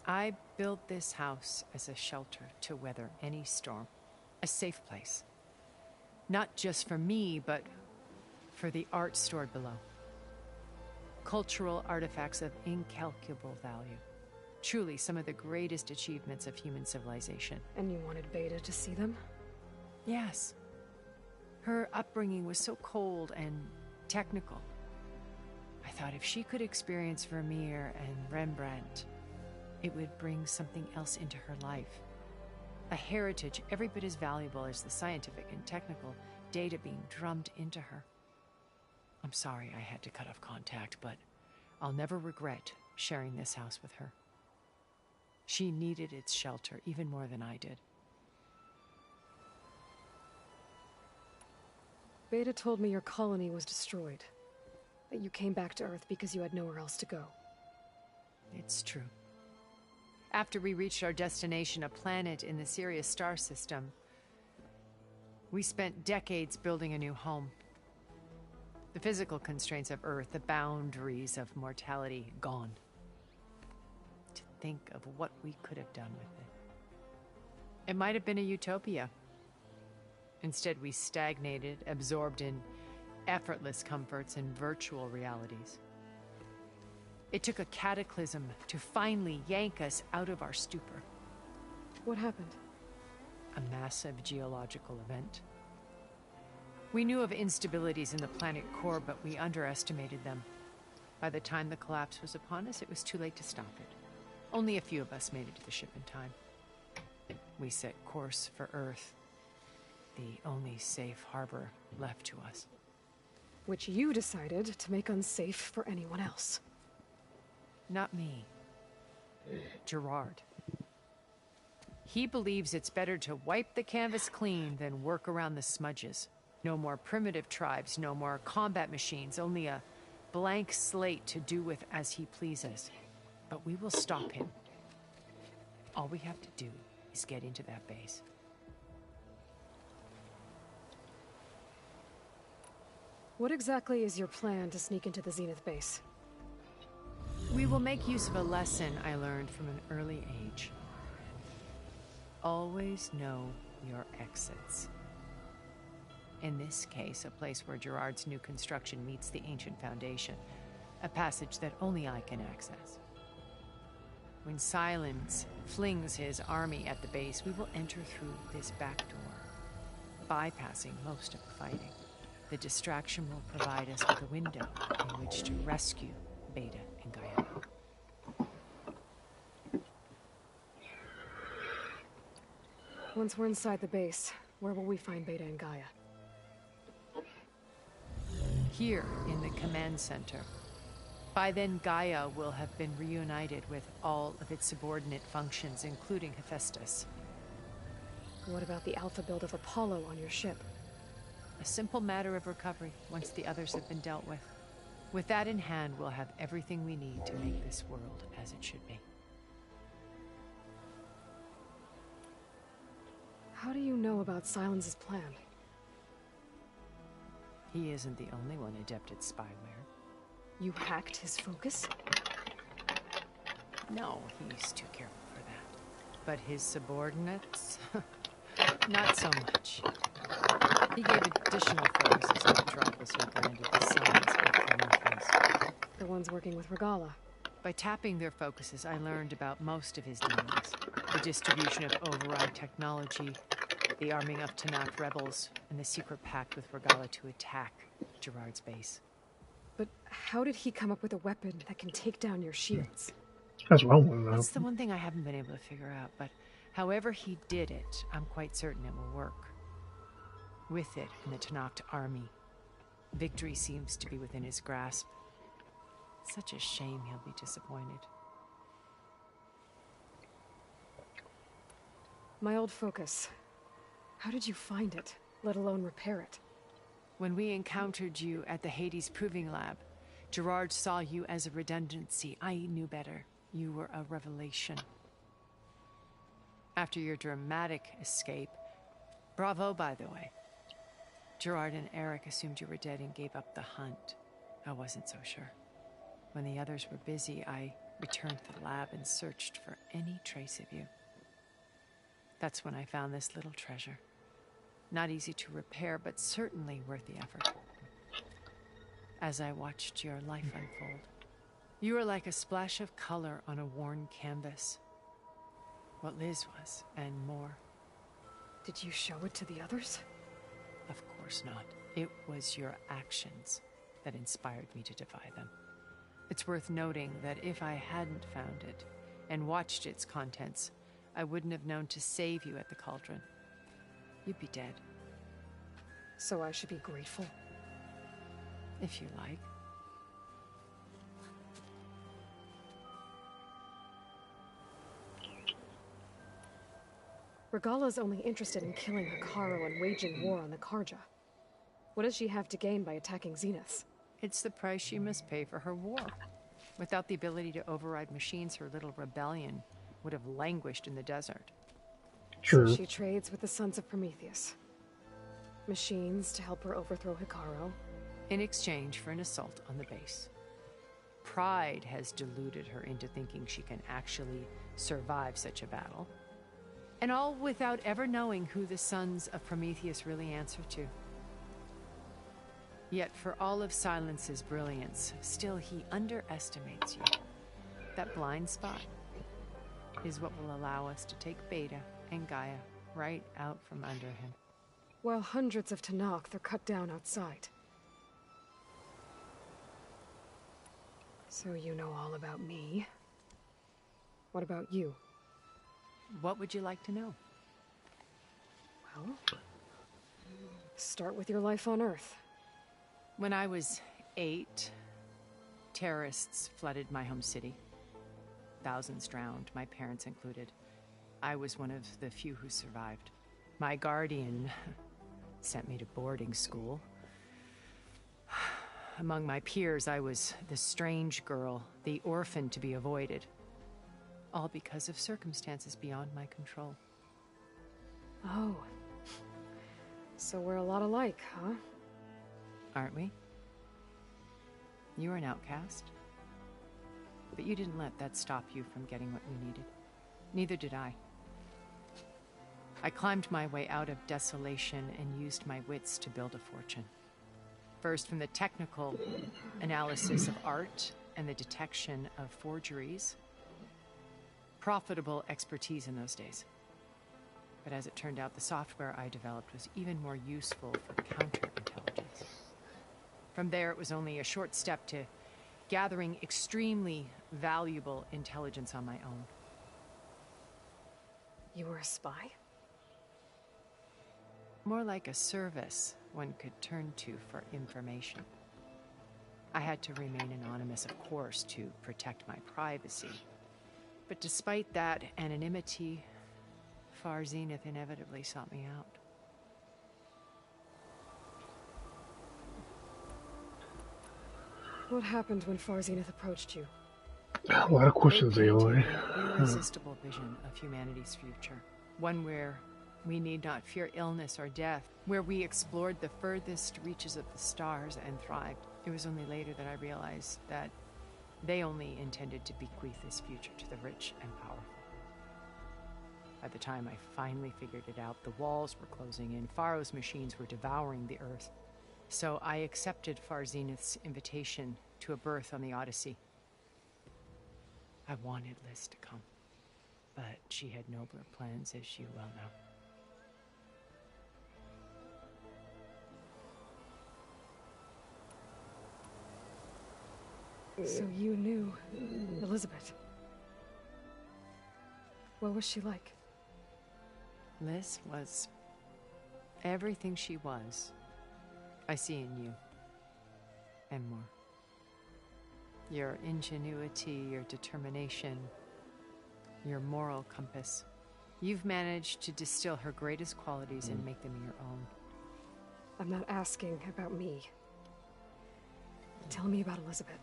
I built this house as a shelter to weather any storm. A safe place. Not just for me, but for the art stored below. Cultural artifacts of incalculable value. Truly some of the greatest achievements of human civilization. And you wanted Beta to see them? Yes. Her upbringing was so cold and technical. I thought if she could experience Vermeer and Rembrandt, it would bring something else into her life. A heritage every bit as valuable as the scientific and technical data being drummed into her. I'm sorry I had to cut off contact, but I'll never regret sharing this house with her. She needed its shelter even more than I did. Beta told me your colony was destroyed. That you came back to Earth because you had nowhere else to go. It's true. After we reached our destination, a planet in the Sirius star system, we spent decades building a new home. The physical constraints of Earth, the boundaries of mortality, gone. To think of what we could have done with it. It might have been a utopia. Instead, we stagnated, absorbed in effortless comforts and virtual realities. It took a cataclysm to finally yank us out of our stupor. What happened? A massive geological event. We knew of instabilities in the planet core, but we underestimated them. By the time the collapse was upon us, it was too late to stop it. Only a few of us made it to the ship in time. We set course for Earth, the only safe harbor left to us. Which you decided to make unsafe for anyone else. Not me. Gerard. He believes it's better to wipe the canvas clean than work around the smudges. No more primitive tribes, no more combat machines, only a blank slate to do with as he pleases. But we will stop him. All we have to do is get into that base. What exactly is your plan to sneak into the Zenith base? We will make use of a lesson I learned from an early age. Always know your exits. In this case, a place where Gerard's new construction meets the ancient foundation, a passage that only I can access. When Silence flings his army at the base, we will enter through this back door, bypassing most of the fighting. The distraction will provide us with a window in which to rescue Beta and Gaia. Once we're inside the base, where will we find Beta and Gaia? Here in the command center. By then, Gaia will have been reunited with all of its subordinate functions, including Hephaestus. What about the alpha build of Apollo on your ship? A simple matter of recovery once the others have been dealt with. With that in hand, we'll have everything we need to make this world as it should be. How do you know about Silence's plan? He isn't the only one adept at spyware. You hacked his focus? No, he's too careful for that. But his subordinates? Not so much. He gave additional focuses to the dropless he branded the sons of Prometheus. The ones working with Regala. By tapping their focuses, I learned about most of his dealings. The distribution of override technology, the arming of Tanakh rebels, and the secret pact with Regala to attack Gerard's base. But how did he come up with a weapon that can take down your shields? That's what I want to know. That's the one thing I haven't been able to figure out, but however he did it, I'm quite certain it will work. With it and the Tanakh army, victory seems to be within his grasp. Such a shame he'll be disappointed. My old focus. How did you find it, let alone repair it? When we encountered you at the Hades Proving Lab, Gerard saw you as a redundancy. I knew better. You were a revelation. After your dramatic escape, bravo, by the way. Gerard and Eric assumed you were dead and gave up the hunt. I wasn't so sure. When the others were busy, I returned to the lab and searched for any trace of you. That's when I found this little treasure. Not easy to repair, but certainly worth the effort. As I watched your life unfold, you were like a splash of color on a worn canvas. What Liz was, and more. Did you show it to the others? Of course not. It was your actions that inspired me to defy them. It's worth noting that if I hadn't found it and watched its contents, I wouldn't have known to save you at the Cauldron. You'd be dead. So I should be grateful? If you like. Regala's only interested in killing Hekarro and waging war on the Karja. What does she have to gain by attacking Zenith? It's the price she must pay for her war. Without the ability to override machines, her little rebellion would have languished in the desert. True. So she trades with the Sons of Prometheus. Machines to help her overthrow Hekarro. In exchange for an assault on the base. Pride has deluded her into thinking she can actually survive such a battle. And all without ever knowing who the sons of Prometheus really answer to. Yet for all of Silence's brilliance, still he underestimates you. That blind spot is what will allow us to take Beta and Gaia right out from under him. While hundreds of Tenakth are cut down outside. So you know all about me. What about you? What would you like to know? Well, start with your life on Earth. When I was 8, terrorists flooded my home city. Thousands drowned, my parents included. I was one of the few who survived. My guardian sent me to boarding school. Among my peers, I was the strange girl, the orphan to be avoided. All because of circumstances beyond my control. Oh. So we're a lot alike, huh? Aren't we? You were an outcast. But you didn't let that stop you from getting what you needed. Neither did I. I climbed my way out of desolation and used my wits to build a fortune. First, from the technical analysis of art and the detection of forgeries. Profitable expertise in those days. But as it turned out, the software I developed was even more useful for counterintelligence. From there, it was only a short step to gathering extremely valuable intelligence on my own. You were a spy? More like a service one could turn to for information. I had to remain anonymous, of course, to protect my privacy. But despite that anonymity, Far Zenith inevitably sought me out. What happened when Far Zenith approached you? A lot of questions, Aloy. An irresistible vision of humanity's future. One where we need not fear illness or death. Where we explored the furthest reaches of the stars and thrived. It was only later that I realized that they only intended to bequeath this future to the rich and powerful. By the time I finally figured it out, the walls were closing in. Pharaoh's machines were devouring the earth. So I accepted Far Zenith's invitation to a berth on the Odyssey. I wanted Liz to come, but she had nobler plans, as you well know. So you knew Elizabeth. What was she like? Liz was everything she was. I see in you. And more. Your ingenuity, your determination, your moral compass. You've managed to distill her greatest qualities and make them your own. I'm not asking about me. Tell me about Elizabeth.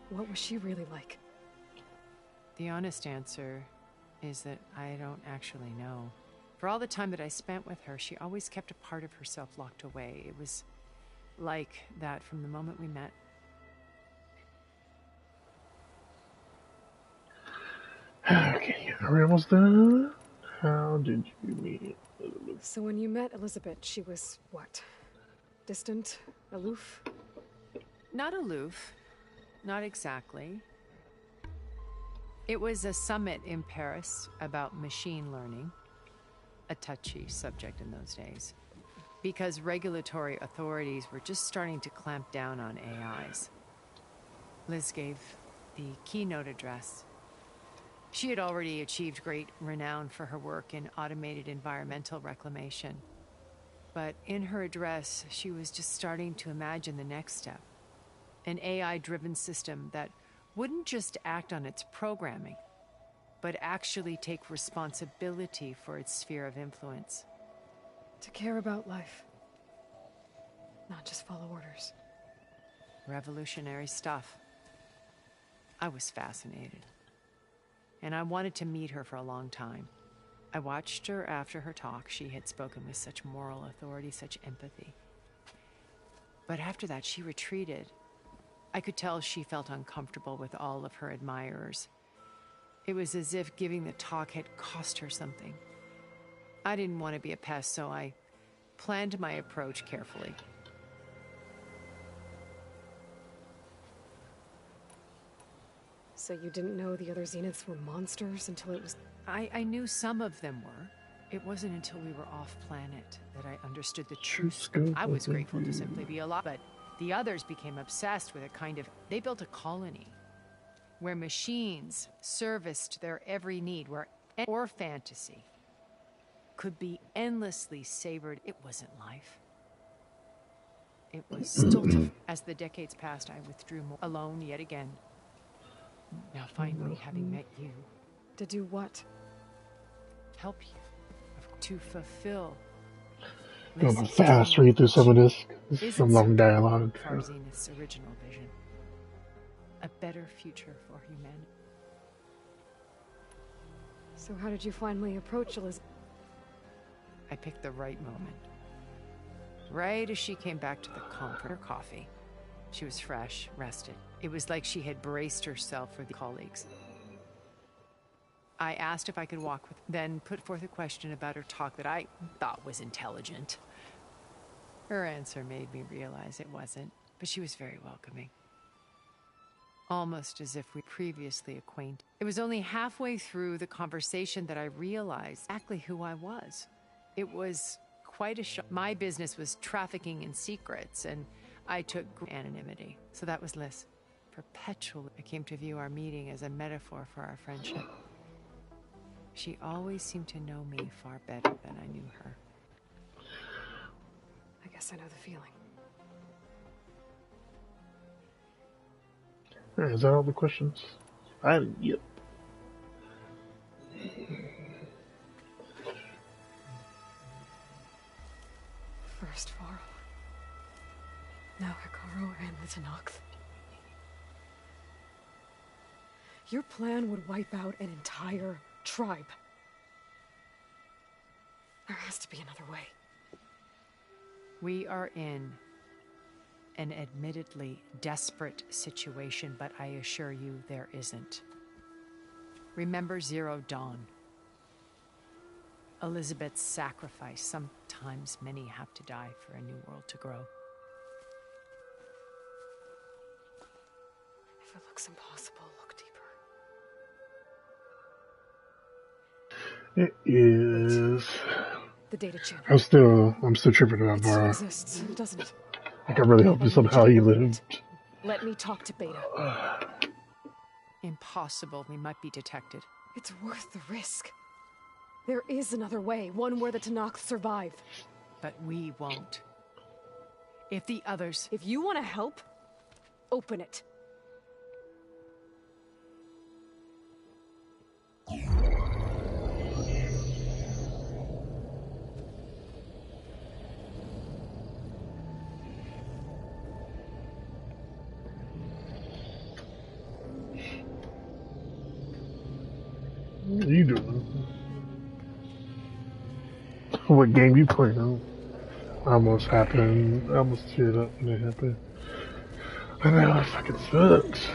What was she really like? The honest answer is that I don't actually know. For all the time that I spent with her, she always kept a part of herself locked away. It was like that from the moment we met. Okay, are we almost done? How did you meet Elizabeth? So when you met Elizabeth, she was what? Distant? Aloof? Not aloof. Not exactly. It was a summit in Paris about machine learning, a touchy subject in those days, because regulatory authorities were just starting to clamp down on AIs. Liz gave the keynote address. She had already achieved great renown for her work in automated environmental reclamation. But in her address, she was just starting to imagine the next step. An AI-driven system that wouldn't just act on its programming, but actually take responsibility for its sphere of influence. To care about life. Not just follow orders. Revolutionary stuff. I was fascinated. And I wanted to meet her for a long time. I watched her after her talk. She had spoken with such moral authority, such empathy. But after that, she retreated. I could tell she felt uncomfortable with all of her admirers. It was as if giving the talk had cost her something. I didn't want to be a pest, so I planned my approach carefully. So you didn't know the other Zeniths were monsters until it was... I knew some of them were. It wasn't until we were off-planet that I understood the truth. I was grateful to simply be alive, but the others became obsessed with a kind of... They built a colony where machines serviced their every need, where or fantasy could be endlessly savored. It wasn't life. It was stilted. As the decades passed, I withdrew more alone yet again. Now finally, having met you... To do what? Help you. To fulfill... I'm gonna fast read through some of this. This is some long dialogue. Zenith's original vision. A better future for humanity. So how did you finally approach Elizabeth? I picked the right moment. Right as she came back to the comforter coffee. She was fresh, rested. It was like she had braced herself for the colleagues. I asked if I could walk with, then put forth a question about her talk that I thought was intelligent. Her answer made me realize it wasn't, but she was very welcoming. Almost as if we previously acquainted. It was only halfway through the conversation that I realized exactly who I was. It was quite a shock. My business was trafficking in secrets, and I took anonymity. So that was Liz. Perpetually, I came to view our meeting as a metaphor for our friendship. She always seemed to know me far better than I knew her. I guess I know the feeling. Alright, is that all the questions? Yep. First Varl. Now Hikaru and the Tenakth. Your plan would wipe out an entire tribe. There has to be another way. We are in an admittedly desperate situation, but I assure you there isn't. Remember Zero Dawn. Elizabeth's sacrifice. Sometimes many have to die for a new world to grow. If it looks impossible, look deeper. It is. The data channel. I'm still tripping about It still Vara. exists, doesn't it? Like, I really hope somehow he lived. Let me talk to Beta. Impossible. We might be detected. It's worth the risk. There is another way, one where the Tenakth survive. But we won't. If the others... If you want to help, open it. What are you doing? What game you playing? Almost happened. I almost teared up when it happened. I know, it fucking sucks.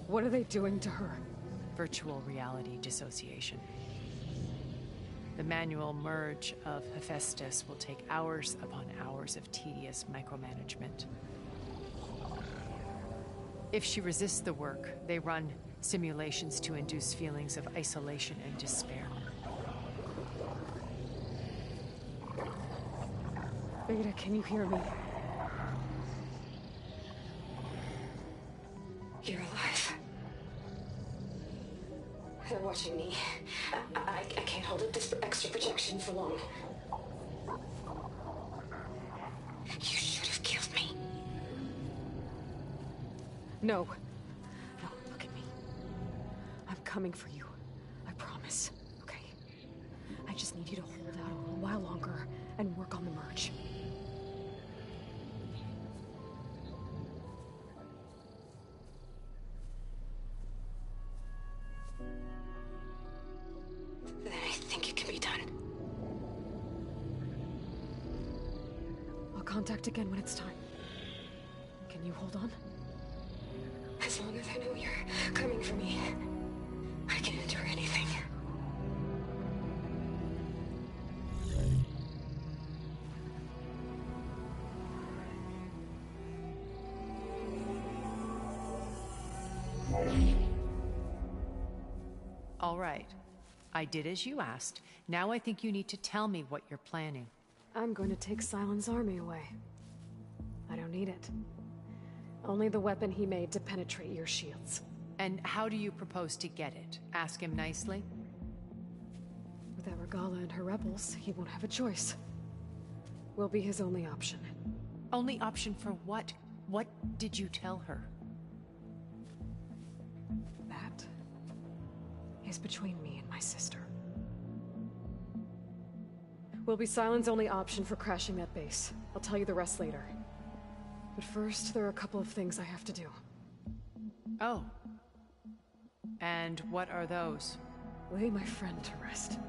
What are they doing to her? Virtual reality dissociation. The manual merge of Hephaestus will take hours upon hours of tedious micromanagement. If she resists the work, they run simulations to induce feelings of isolation and despair. Beta, can you hear me? You're alive. They're watching me. I can't hold up this extra projection for long. You should have killed me. No. No, look at me. I'm coming for you. I promise. Okay? I just need you to hold out a little while longer and work on the merge. Then I think it can be done. contact again when it's time. Can you hold on? As long as I know you're coming for me, I can endure anything. All right. I did as you asked. Now I think you need to tell me what you're planning. I'm going to take Silent's army away. I don't need it. Only the weapon he made to penetrate your shields. And how do you propose to get it? Ask him nicely? Without Regala and her rebels, he won't have a choice. We'll be his only option. Only option for what? What did you tell her? That is between me and my sister. Will be Silent's only option for crashing that base. I'll tell you the rest later. But first, there are a couple of things I have to do. Oh. And what are those? Lay my friend to rest.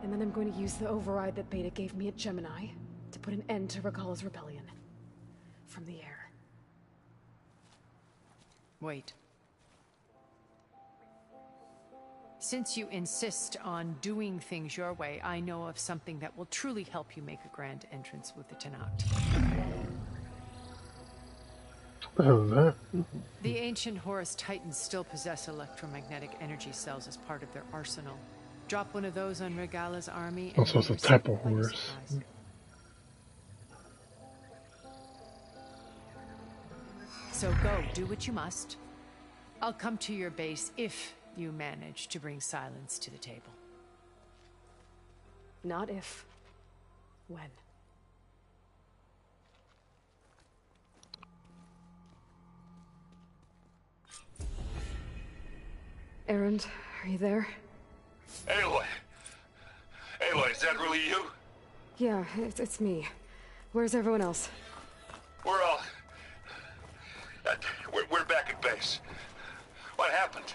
And then I'm going to use the override that Beta gave me at Gemini to put an end to Regala's rebellion. From the air. Wait. Since you insist on doing things your way, I know of something that will truly help you make a grand entrance with the Tenakth. What the hell is that? The ancient Horus Titans still possess electromagnetic energy cells as part of their arsenal. Drop one of those on Regala's army and Also, it's a type of horse. So go, do what you must. I'll come to your base if you manage to bring silence to the table. Not if. When. Erend, are you there? Aloy! Aloy, is that really you? Yeah, it's me. Where's everyone else? We're all... We're back at base. What happened?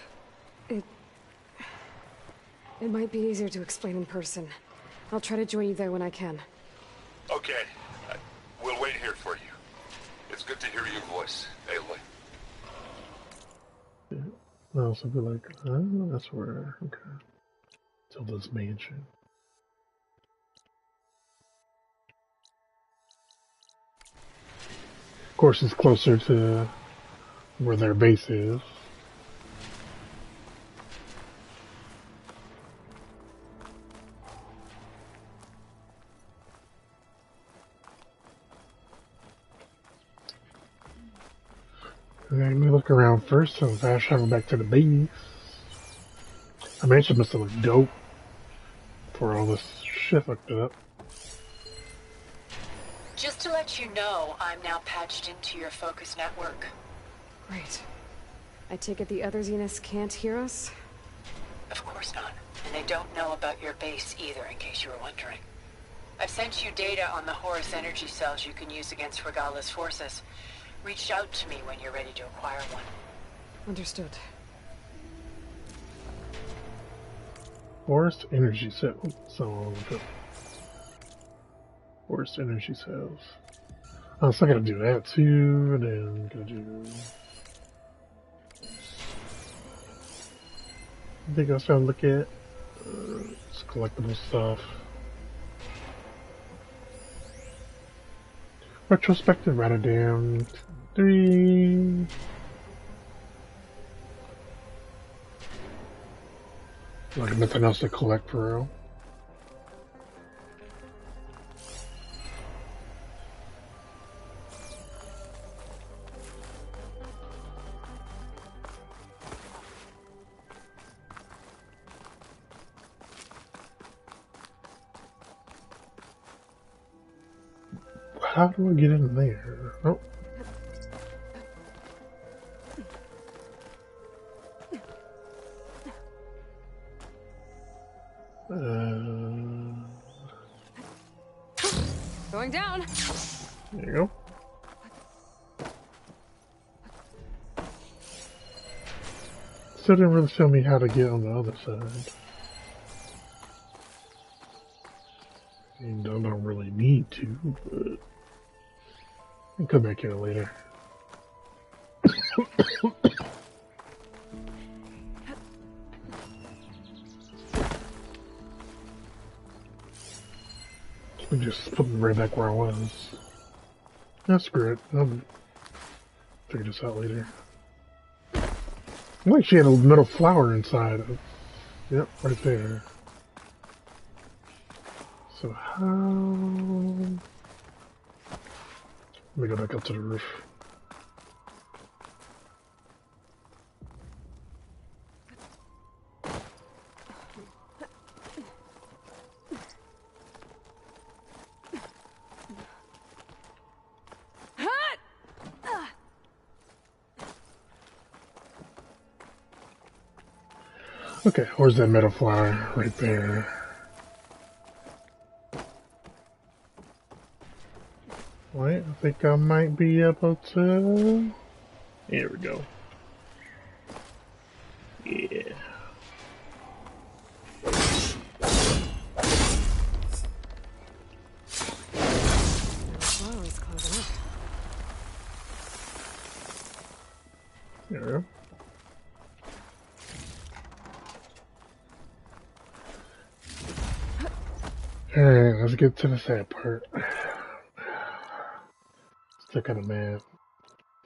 It might be easier to explain in person. I'll try to join you there when I can. Okay. We'll wait here for you. It's good to hear your voice, Aloy. Yeah. I'll also be like, oh, that's where, okay. Tilda's mansion. Of course, it's closer to where their base is. Let me look around first, so fast travel back to the base. I mansion must have looked dope before all this shit fucked it up. Just to let you know, I'm now patched into your focus network. Great. I take it the other Zeniths can't hear us? Of course not. And they don't know about your base either, in case you were wondering. I've sent you data on the Horus energy cells you can use against Regala's forces. Reach out to me when you're ready to acquire one. Understood. Forest energy cells. So, forest energy cells. Oh, so I gotta do that too, and then gotta do. I think I was trying to look at just collectible stuff. Retrospective Rotterdam 3. Like nothing else to collect for real. How do I get in there? Oh. Going down. There you go. Still didn't really tell me how to get on the other side. I don't really need to, but I'll come back here later. I just put me right back where I was. Yeah, screw it. I'll figure this out later. Like she had a metal flower inside. Yep, right there. So how... Let me go back up to the roof. Okay, where's that metal flower? Right there. Wait, I think I might be able to... Here we go. Yeah. There we go. Alright, let's get to the sad part. Still kind of mad.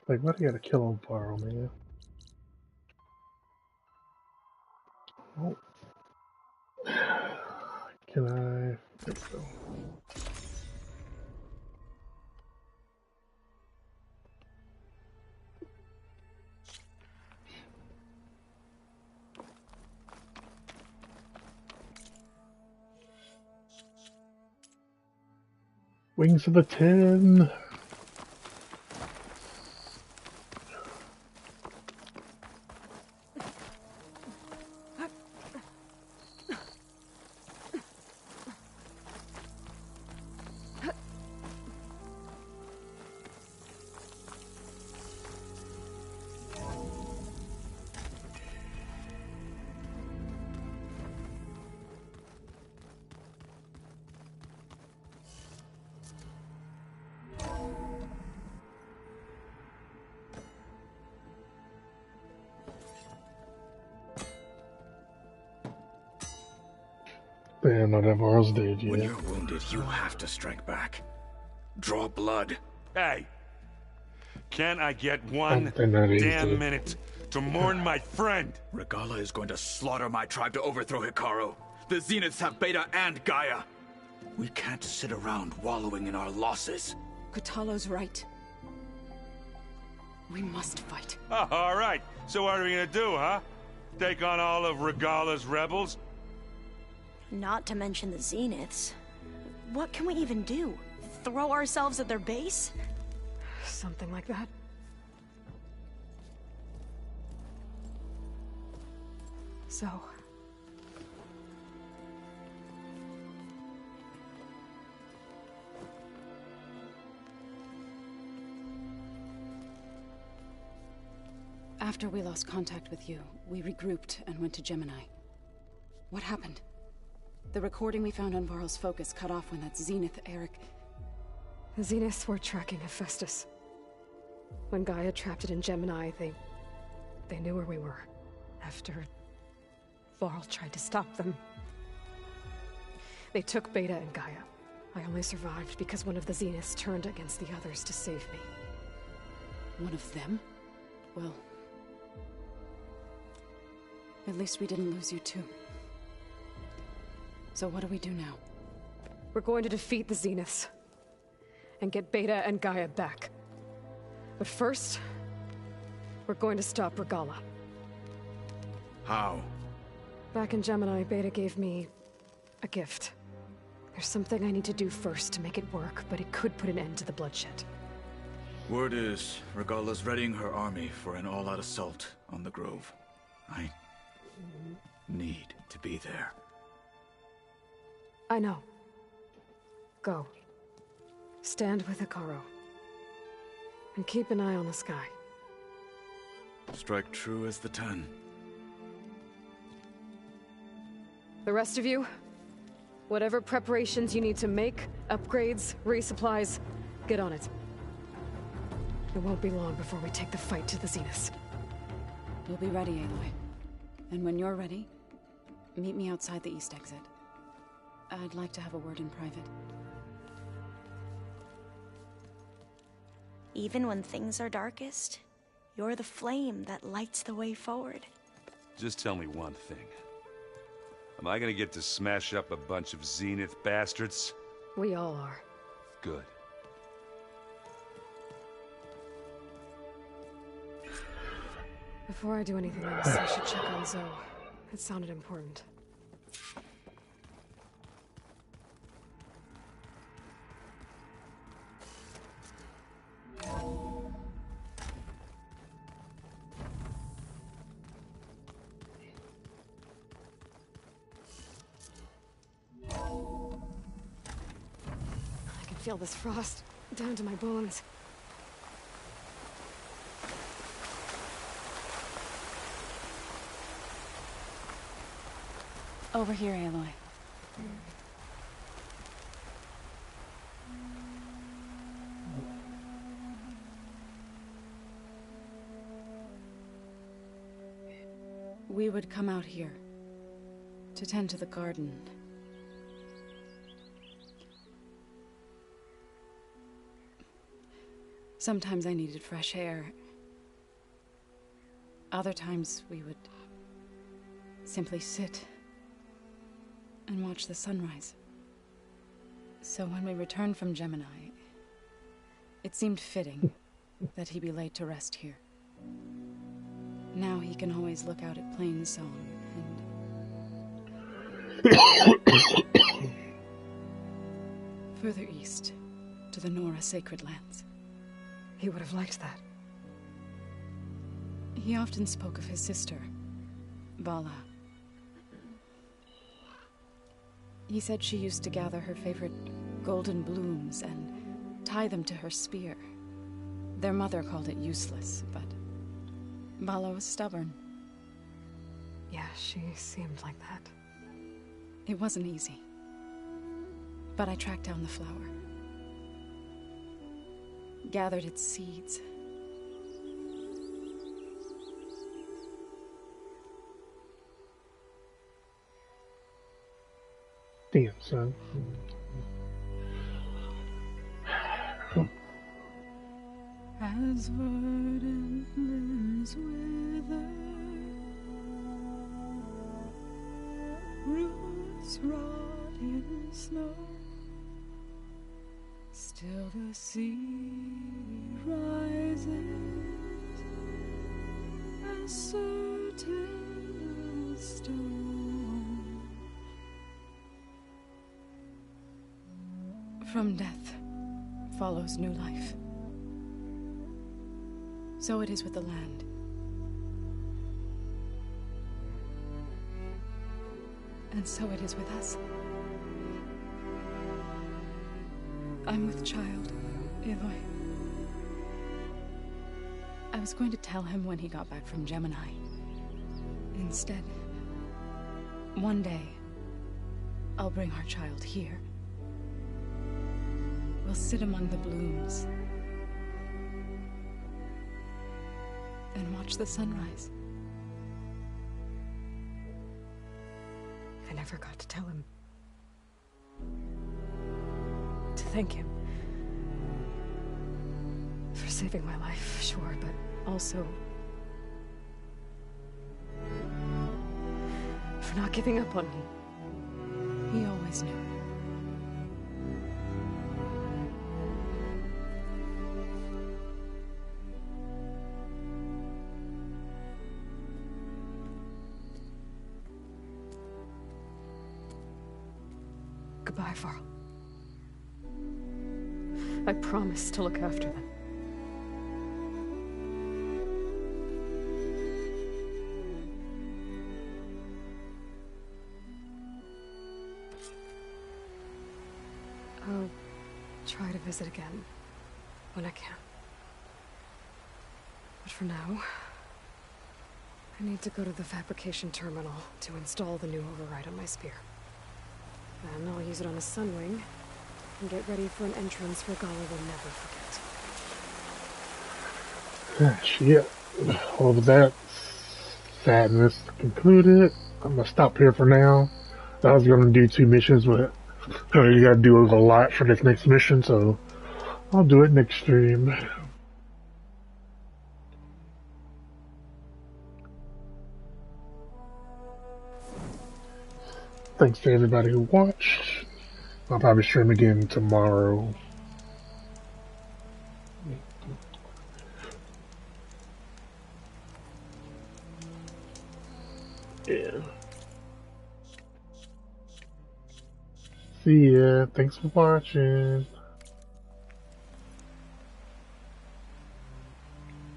Like, why do you gotta kill old Barrow, man? Oh. Can I... There we go. Wings of the 10. Damn, not that Varl's dead yet. When you're wounded, you have to strike back. Draw blood. Hey! Can I get one damn minute to mourn my friend? Regala is going to slaughter my tribe to overthrow Hikaru. The Zeniths have Beta and Gaia. We can't sit around wallowing in our losses. Kotallo's right. We must fight. Oh, all right. So what are we gonna do, huh? Take on all of Regala's rebels? Not to mention the Zeniths. What can we even do? Throw ourselves at their base? Something like that. So... After we lost contact with you, we regrouped and went to Gemini. What happened? The recording we found on Varl's focus cut off when that Zenith, Eric... The Zeniths were tracking Hephaestus. When Gaia trapped it in Gemini, they knew where we were. After Varl tried to stop them. They took Beta and Gaia. I only survived because one of the Zeniths turned against the others to save me. One of them? Well... At least we didn't lose you too. So what do we do now? We're going to defeat the Zeniths. And get Beta and Gaia back. But first... we're going to stop Regala. How? Back in Gemini, Beta gave me... a gift. There's something I need to do first to make it work, but it could put an end to the bloodshed. Word is, Regala's readying her army for an all-out assault on the Grove. I need to be there. I know. Go. Stand with Hikaru. And keep an eye on the sky. Strike true as the 10. The rest of you, whatever preparations you need to make, upgrades, resupplies, get on it. It won't be long before we take the fight to the Zeniths. We'll be ready, Aloy. And when you're ready, meet me outside the east exit. I'd like to have a word in private. Even when things are darkest, you're the flame that lights the way forward. Just tell me one thing. Am I gonna get to smash up a bunch of Zenith bastards? We all are. Good. Before I do anything else, I should check on Zoe. It sounded important. I can feel this frost down to my bones. Over here, Aloy. We would come out here to tend to the garden. Sometimes I needed fresh air. Other times we would simply sit and watch the sunrise. So when we returned from Gemini, it seemed fitting that he be laid to rest here. Now he can always look out at Plainsong and further east to the Nora sacred lands. He would have liked that. He often spoke of his sister, Vala. He said she used to gather her favorite golden blooms and tie them to her spear. Their mother called it useless, but Vala was stubborn. Yeah, she seemed like that. It wasn't easy. But I tracked down the flower. Gathered its seeds. Damn, son. As verdant limbs wither, roots rot in snow, still the sea rises, as certain as stone. From death follows new life. So it is with the land. And so it is with us. I'm with child, Aloy. I was going to tell him when he got back from Gemini. Instead, one day, I'll bring our child here. We'll sit among the blooms and watch the sunrise. I never got to tell him. To thank him. For saving my life, sure, but also for not giving up on me. He always knew. Goodbye, Varl. I promise to look after them. I'll try to visit again when I can. But for now, I need to go to the fabrication terminal to install the new override on my spear. Then I'll use it on a sunwing and get ready for an entrance where Gaia will never forget. Shit. All of that sadness concluded. I'm gonna stop here for now. I was gonna do 2 missions, but you gotta do a lot for this next mission, so I'll do it next stream. Thanks to everybody who watched. I'll probably stream again tomorrow. Yeah. See ya. Thanks for watching.